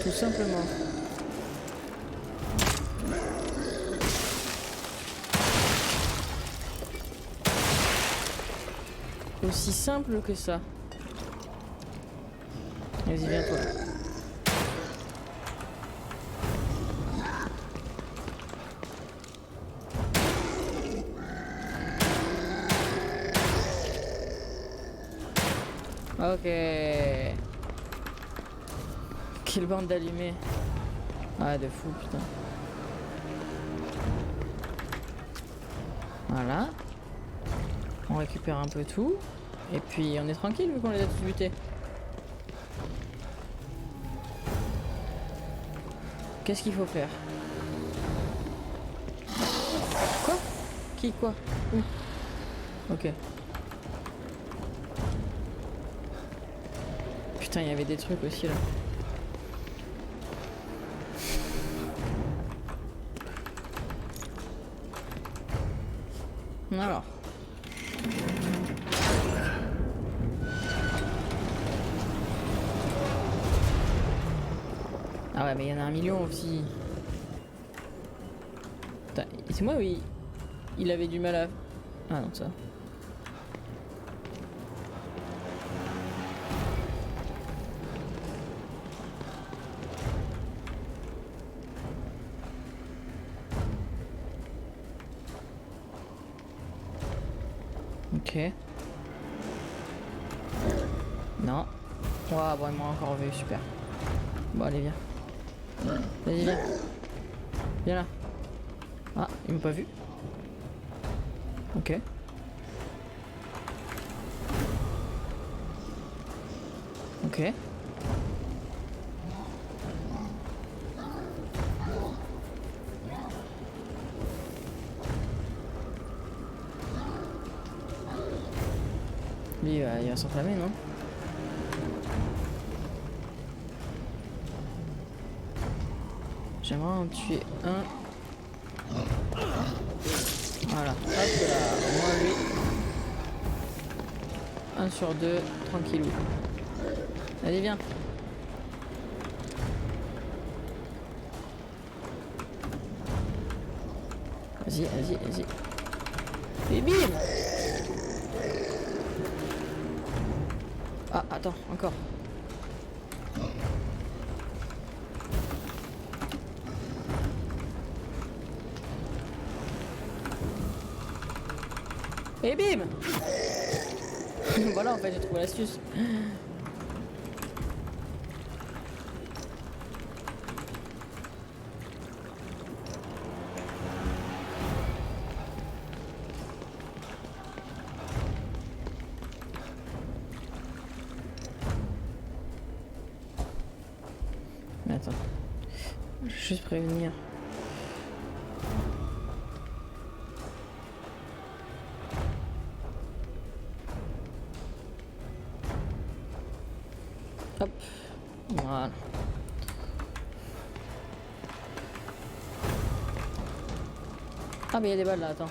Tout simplement. Aussi simple que ça. Vas-y, viens toi. Ok. Quelle bande d'allumés. Ah, de fou, putain. Voilà. On récupère un peu tout. Et puis on est tranquille vu qu'on les a tous butés. Qu'est-ce qu'il faut faire? Quoi? Qui? Quoi? Où? Ok. Putain, il y avait des trucs aussi là. Alors. Ah ouais, mais il y en a 1 million aussi. Putain, c'est moi, oui. Il avait du mal à... Ah non, ça. Ok. Non. Ouah, bon, il m'a encore vu, super. Bon, allez, viens. Vas-y, viens. Viens là. Ah, il m'a pas vu. Ok. Ok. Lui, il va s'enflammer, non? J'aimerais en tuer un. Voilà. Hop là. Au moins lui. 1 sur 2. Tranquillou. Allez, viens. Vas-y, vas-y, vas-y. Et bim! Ah, attends, encore. Et bim! Voilà, en fait, j'ai trouvé l'astuce. Mais attends. Je vais juste prévenir. Hop. Voilà. Ah mais il y a des balles là, attends.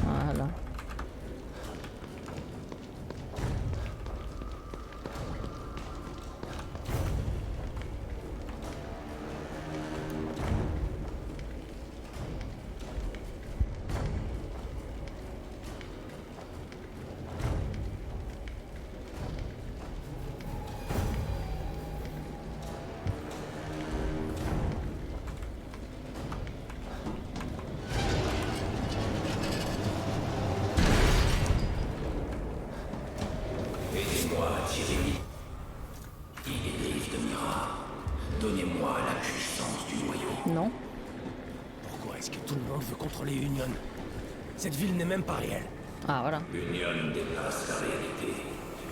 Voilà. Aidez-moi à tirer. Il est Rive de Mira. Donnez-moi la puissance du noyau. Non. Pourquoi est-ce que tout le monde veut contrôler Union? Cette ville n'est même pas réelle. Ah voilà. Union dépasse la réalité.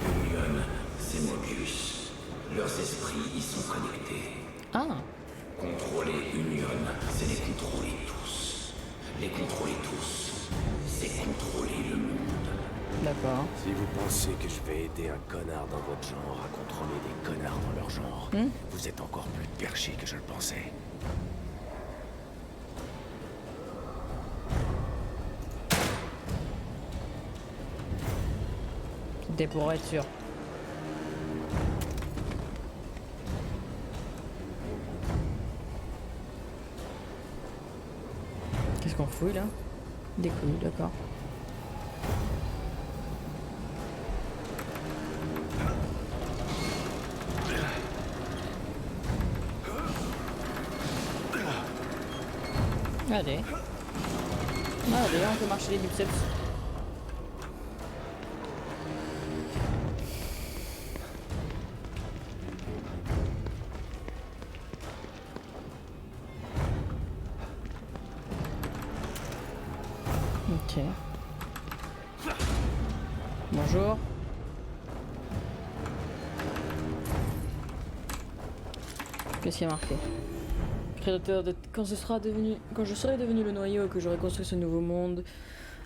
Union, c'est Mobius. Leurs esprits y sont connectés. Ah. Contrôler Union, c'est les contrôler tous. Les contrôler tous, c'est contrôler le monde. D'accord. Si vous pensez que je vais aider un connard dans votre genre à contrôler des connards dans leur genre, vous êtes encore plus perché que je le pensais. C'était pour être sûr. Qu'est-ce qu'on fouille là? Des couilles, d'accord. Allez. Allez, on peut marcher les biceps. Ok. Bonjour. Qu'est-ce qu'il y a marqué? Prédateur de... quand je serai devenu le noyau et que j'aurai construit ce nouveau monde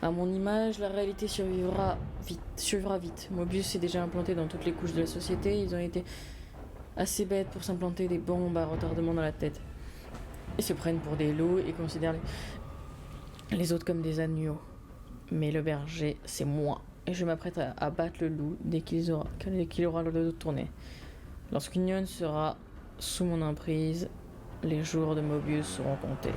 à mon image, la réalité survivra vite. Mobius s'est déjà implanté dans toutes les couches de la société. Ils ont été assez bêtes pour s'implanter des bombes à retardement dans la tête. Ils se prennent pour des loups et considèrent les autres comme des agneaux. Mais le berger, c'est moi. Et je m'apprête à battre le loup dès qu'il aura le dos tourné. Lorsqu'Union sera sous mon emprise, les jours de Mobius seront comptés.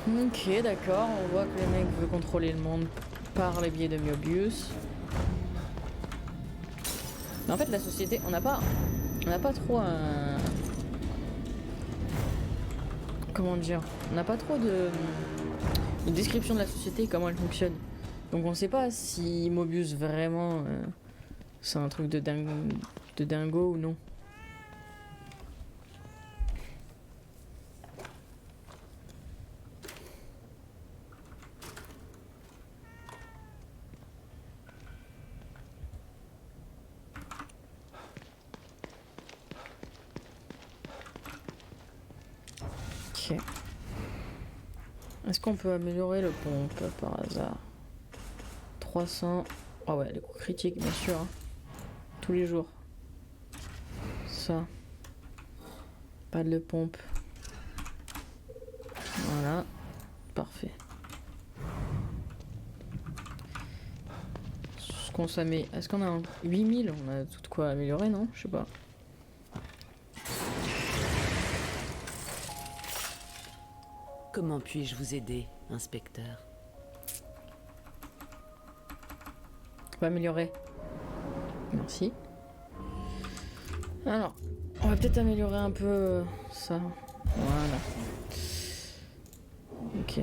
Ok, d'accord, on voit que le mec veut contrôler le monde par le biais de Mobius. Mais en fait, la société, on n'a pas trop un... Comment dire? On n'a pas trop de description de la société, comment elle fonctionne. Donc on sait pas si Mobius vraiment c'est un truc de dingo ou non. Ok. Est-ce qu'on peut améliorer le pompe par hasard? 300. Ah ouais, les coups critiques, bien sûr. Hein. Tous les jours. Ça. Pas de pompe. Voilà. Parfait. Ce qu'on s'améliore. Est-ce qu'on a un 8000? On a tout de quoi améliorer, non? Je sais pas. Comment puis-je vous aider, inspecteur? On va améliorer. Merci. Alors, on va peut-être améliorer un peu ça. Voilà. Ok.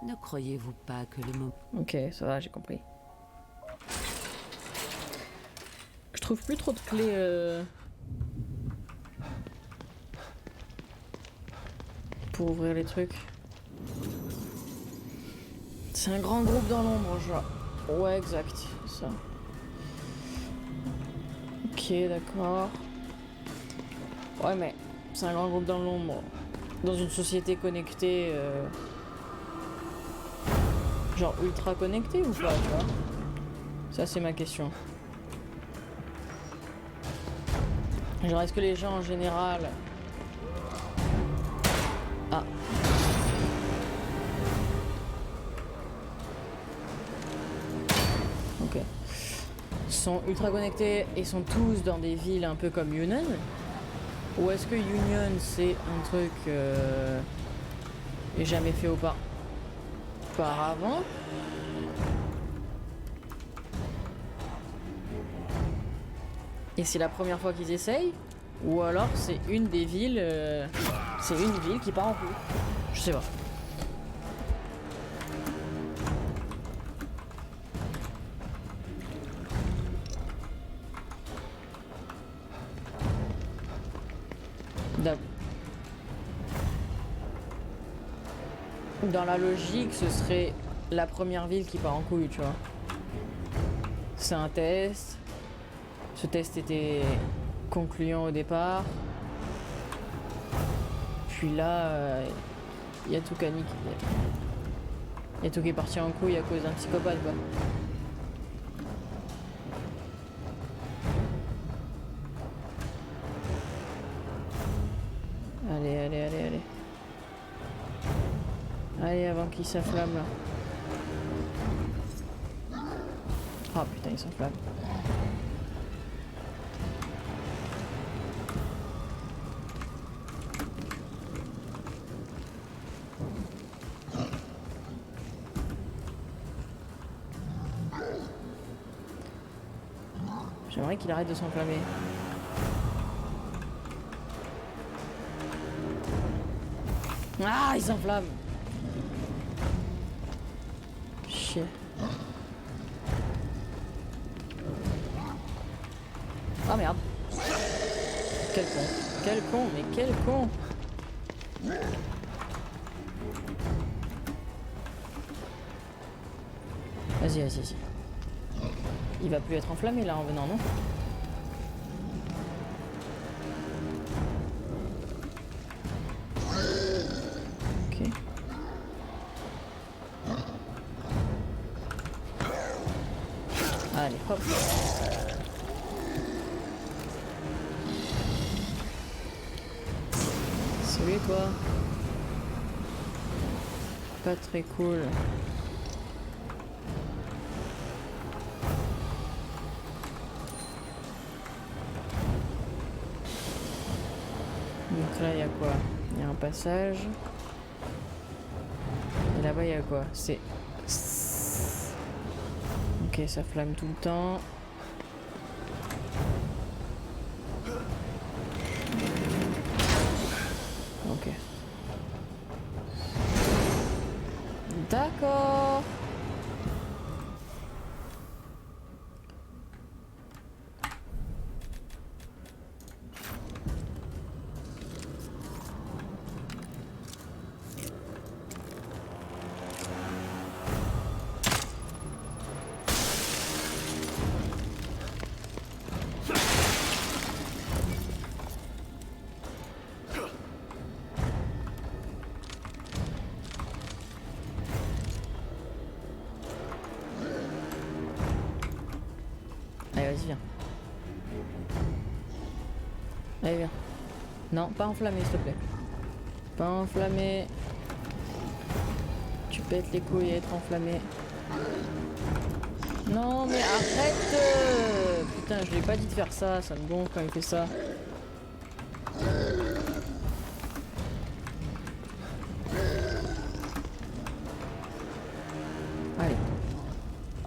Ne croyez-vous pas que le moment... Ok, ça va, j'ai compris. Je trouve plus trop de clés pour ouvrir les trucs. C'est un grand groupe dans l'ombre, genre. Ouais, exact, ça. Ok, d'accord. Ouais, mais c'est un grand groupe dans l'ombre. Dans une société connectée... Genre ultra connectée ou pas, tu vois? Ça, c'est ma question. Genre, est-ce que les gens en général... Ah. Ok. Sont ultra connectés et sont tous dans des villes un peu comme Union? Ou est-ce que Union c'est un truc jamais fait auparavant? Et c'est la première fois qu'ils essayent? Ou alors c'est une des villes... c'est une ville qui part en couille. Je sais pas. Dans la logique, ce serait la première ville qui part en couille, tu vois. C'est un test. Ce test était concluant au départ. Puis là, il y a tout qui est parti en couille à cause d'un psychopathe, quoi. Allez, allez, allez, allez. Allez, avant qu'il s'enflamme, là. Ah putain, il s'enflamme. J'aimerais qu'il arrête de s'enflammer. Ah, il s'enflamme. Chier. Ah merde. Quel con. Quel con, mais quel con. Vas-y, vas-y, vas-y. Il va plus être enflammé là en venant, non? hop. Salut toi. Pas très cool. Donc là il y a quoi? Il y a un passage. Et là-bas il y a quoi? C'est... Ok, ça flamme tout le temps. Ok. D'accord. Allez, vas-y, viens. Allez, viens. Non, pas enflammé, s'il te plaît. Pas enflammé. Tu pètes les couilles à être enflammé. Non, mais arrête. Putain, je lui ai pas dit de faire ça. Ça me gonfle quand il fait ça. Allez.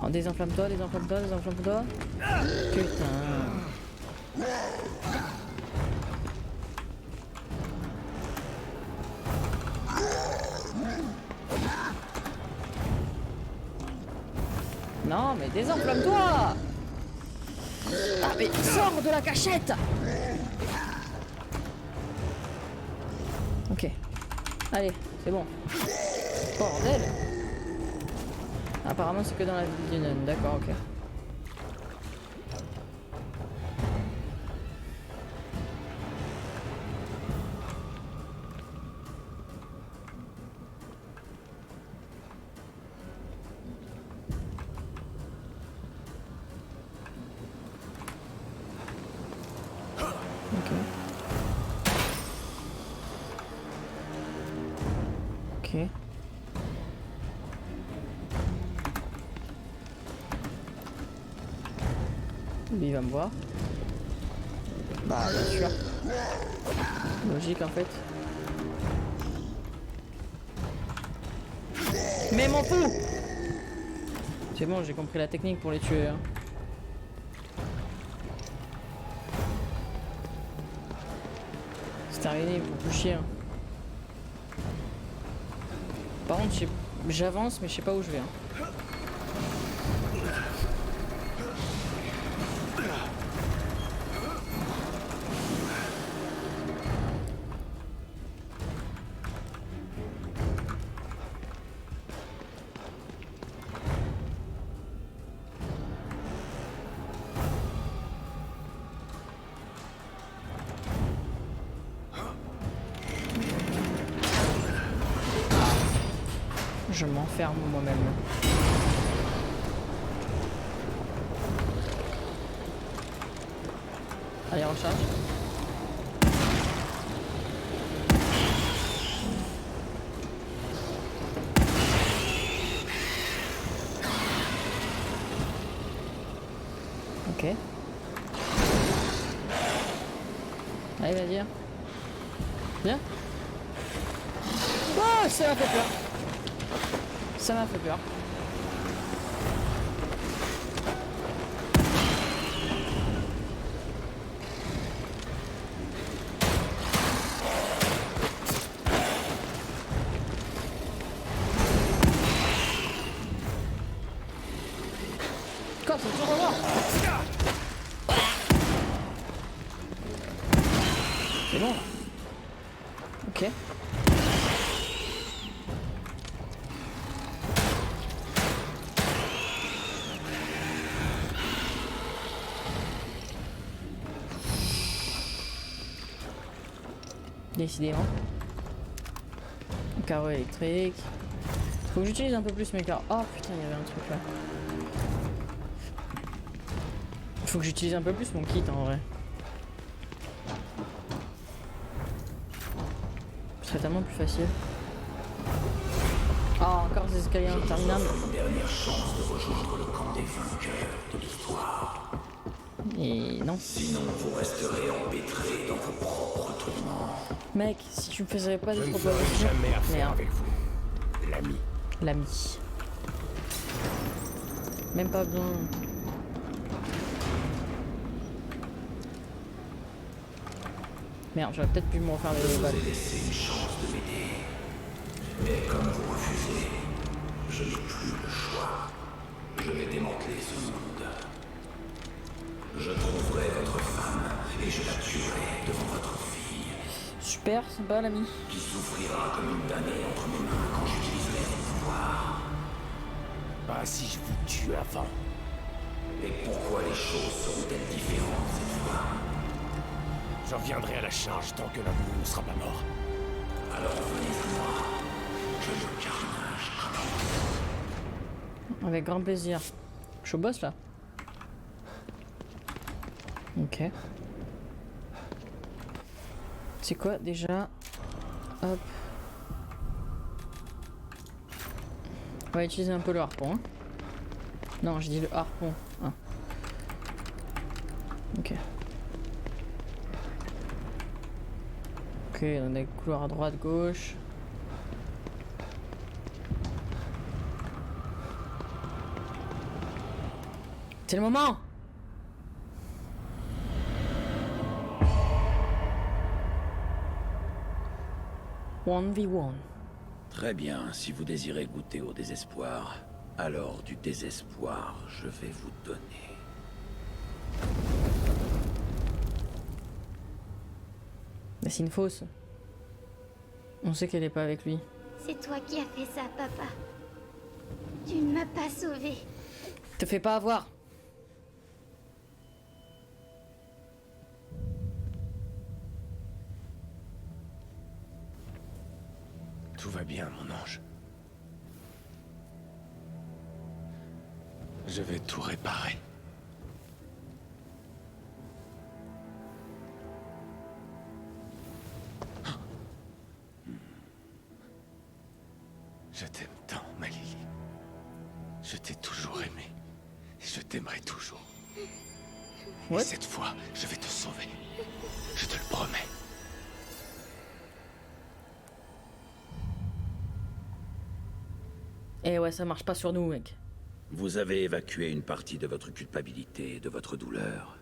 Oh, désenflamme-toi, désenflamme-toi, désenflamme-toi. Putain. Non, mais désenflamme-toi. Ah, mais sors de la cachette. Ok. Allez, c'est bon. Bordel. Apparemment, c'est que dans la ville du Nun. D'accord, ok. Ok. Lui, il va me voir. Bah, bien sûr. Logique en fait. Mais m'en fous! C'est bon, j'ai compris la technique pour les tuer. Hein. C'est terminé, il faut plus chier. Hein. Par contre, j'avance, mais je sais pas où je vais. Hein. Je m'enferme moi-même. Allez, recharge. Ok. Allez, vas-y. Viens. Oh, ça m'a fait peur. Ça m'a fait peur. Quand c'est toujours moi. C'est bon là. Ok. Décidément. Carreau électrique. Faut que j'utilise un peu plus mes carreaux. Oh putain, il y avait un truc là. Faut que j'utilise un peu plus mon kit en vrai. Ce serait tellement plus facile. Ah, encore des escaliers interminables. Une dernière chance de rejoindre le camp des vainqueurs de l'histoire. Et non. Sinon, vous resterez empêtrés dans vos propres tourments. Mec, si tu me faisais pas Je des ne ferai propositions. jamais affaire Merde, avec vous. L'ami. l'ami. Même pas besoin. Merde, j'aurais peut-être pu me refaire des balles. Laissez une chance de m'aider. Mais comme vous refusez, je n'ai plus le choix. Je vais démanteler ce monde. Je trouverai votre femme et je la tuerai devant votre fille, Super, sympa l'ami. qui souffrira comme une damnée entre mes mains quand j'utiliserai mon pouvoir. Pas si je vous tue avant. Et pourquoi les choses seront-elles différentes cette fois? Je reviendrai à la charge tant que l'un de nous ne sera pas mort. Alors venez à moi. Que le carnage commence. Avec grand plaisir. Je suis au boss là. Ok. C'est quoi déjà? Hop. On va utiliser un peu le harpon. Hein. Non, je dis le harpon. Ah. Ok. Ok, on a des couloirs à droite, gauche. C'est le moment! 1v1. Très bien, si vous désirez goûter au désespoir, alors du désespoir, je vais vous donner. Mais c'est une fausse. On sait qu'elle est pas avec lui. C'est toi qui as fait ça, papa. Tu ne m'as pas sauvé. Te fais pas avoir. Tout va bien, mon ange. Je vais tout réparer. Je t'aime tant, ma Lily. Je t'ai toujours aimé. Et je t'aimerai toujours. What? Et cette fois, je vais te sauver. Je te le promets. Eh ouais, ça marche pas sur nous, mec. Vous avez évacué une partie de votre culpabilité et de votre douleur.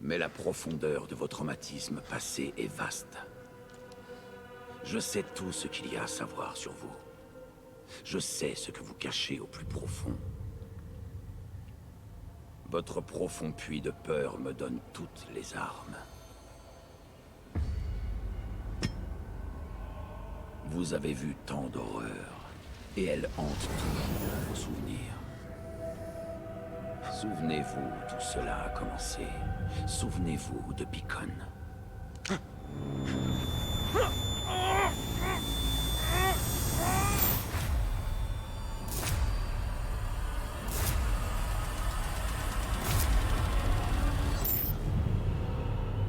Mais la profondeur de vos traumatismes passés est vaste. Je sais tout ce qu'il y a à savoir sur vous. Je sais ce que vous cachez au plus profond. Votre profond puits de peur me donne toutes les armes. Vous avez vu tant d'horreurs, et elles hantent toujours vos souvenirs. Souvenez-vous où tout cela a commencé. Souvenez-vous de Beacon.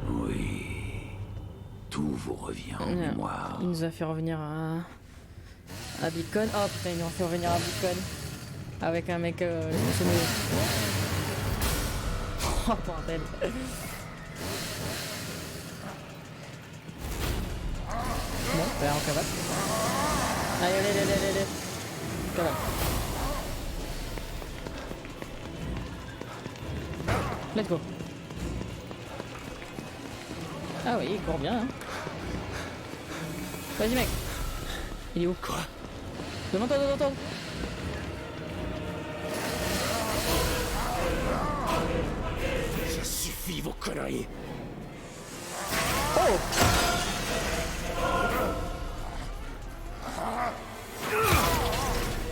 Oui, tout vous revient en mémoire. Il nous a fait revenir à Beacon. Oh putain, il nous a fait revenir à Beacon. Avec un mec consommé. Oh bordel. Bon, bah on cavale. Allez, allez, allez, allez, allez. Cavale. Let's go. Ah oui, il court bien. Hein. Vas-y mec. Il est où? Quoi? Devant toi, devant toi. Ça suffit, vos conneries. Oh!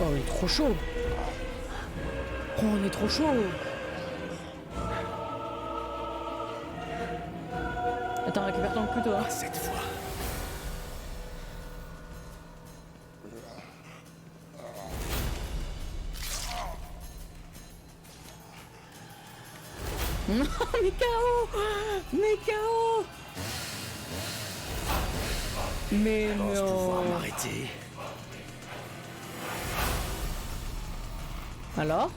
Oh, il est trop chaud. Oh, on est trop chaud. Attends, récupère ton couteau. Hein. Pas cette fois. Non, mais KO. Mais KO. Mais Je pense pouvoir non. m'arrêter. Alors?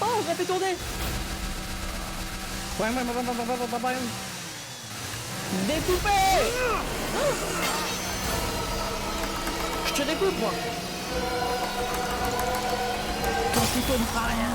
Oh, je l'ai fait tourner. Découpé. Je te découpe, moi. Ton couteau ne fera rien.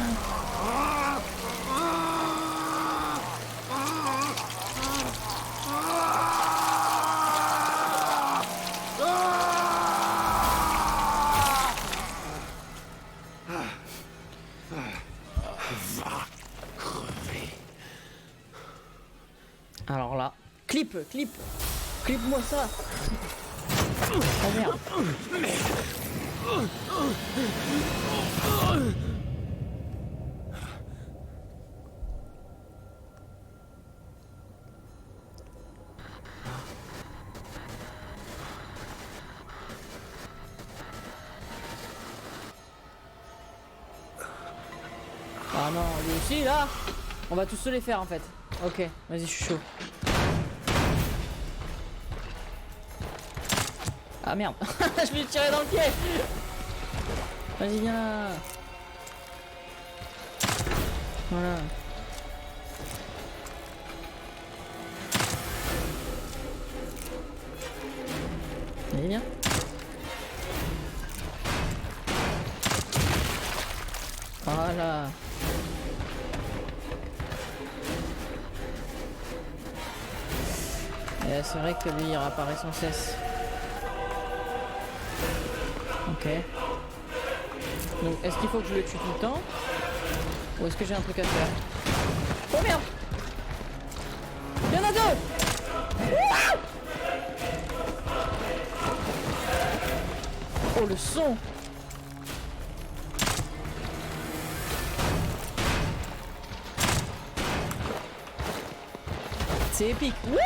Va crever. Alors là, clip-moi ça. Oh merde. Ah non, lui aussi là. On va tous se les faire en fait. Ok, vas-y, je suis chaud. Ah merde, je vais lui tirer dans le pied. Vas-y, viens là. Voilà. Allez, viens. Voilà. Et c'est vrai que lui il réapparaît sans cesse. Ok. Donc est-ce qu'il faut que je le tue tout le temps? Ou est-ce que j'ai un truc à faire? Oh merde! Il y en a deux! Ouah! Oh le son! C'est épique! Wouh!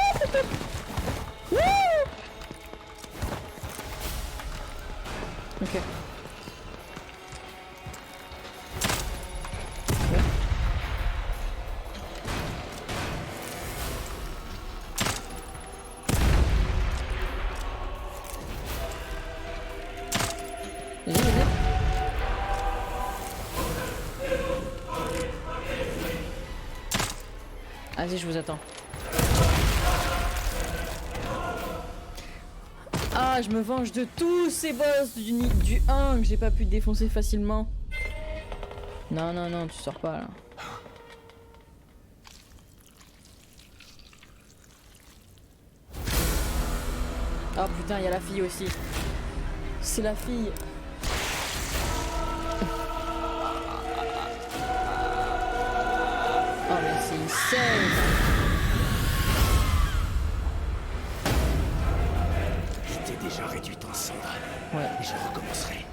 Ok. Vas-y, vas-y. Vas-y, je vous attends. Ah, je me venge de tous ces boss du 1 que j'ai pas pu défoncer facilement. Non, non, non, tu sors pas là. Oh putain, il y a la fille aussi. C'est la fille. Oh mais c'est une scène. Je t'ai déjà réduite en cendres. Ouais. Et je recommencerai.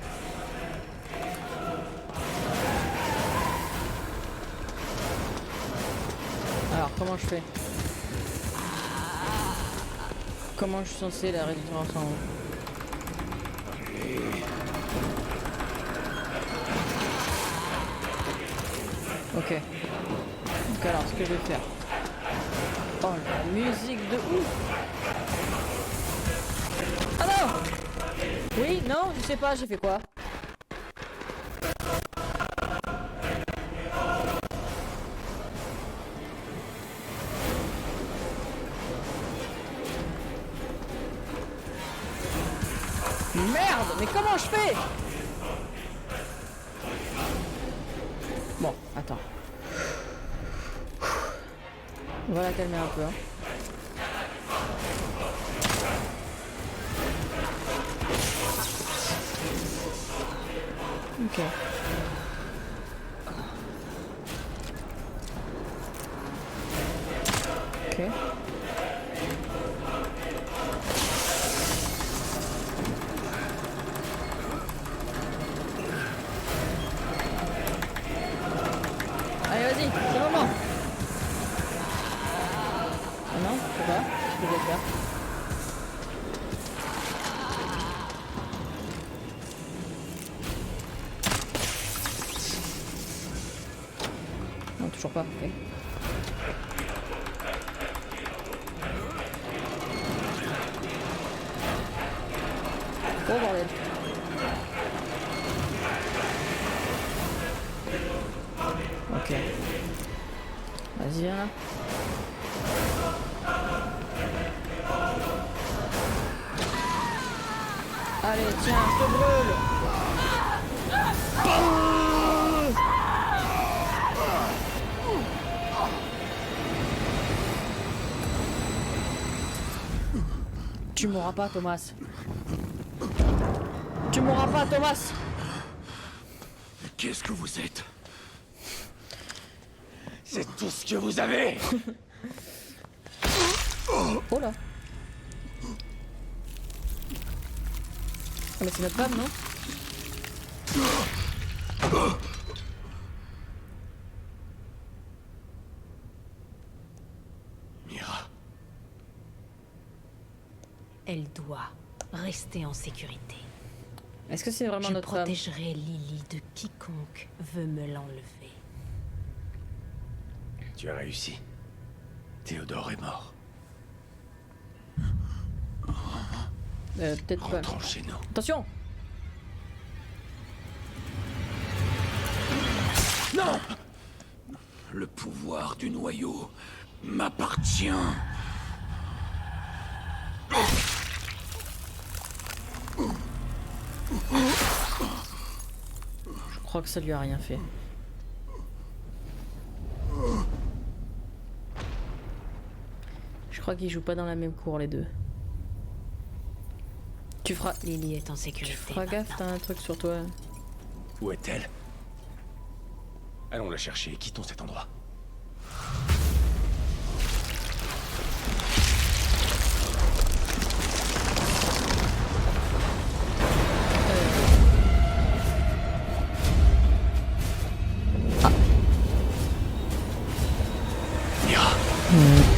Alors comment je fais? Comment je suis censé la réduire ensemble? Ok. Donc alors ce que je vais faire. Oh la musique de ouf. Ah non. Oui, non, je sais pas, j'ai fait quoi? Merde, mais comment je fais? Bon, attends. On va la calmer un peu. Hein. Ok. Ok. Allez, vas-y, c'est le moment. Ah non, je sais pas. Qu'est-ce que je vais faire? En toujours pas. Ok. Oh bordel. Ok. Vas-y, viens là. Allez, tiens, je te brûle. Tu mourras pas, Thomas. Tu mourras pas, Thomas. Qu'est-ce que vous êtes? C'est tout ce que vous avez. Oh là. Ah mais c'est notre femme, non? Mira. Elle doit rester en sécurité. Est-ce que c'est vraiment Je notre femme? protégerai Lily de quiconque veut me l'enlever. Tu as réussi. Théodore est mort. Peut-être pas. Rentrons chez nous. Attention! Non! Le pouvoir du noyau m'appartient. Je crois que ça lui a rien fait. Je crois qu'ils jouent pas dans la même cour les deux. Tu feras Lily est en sécurité. gaffe, maintenant. t'as un truc sur toi. Où est-elle? Allons la chercher et quittons cet endroit. Mira.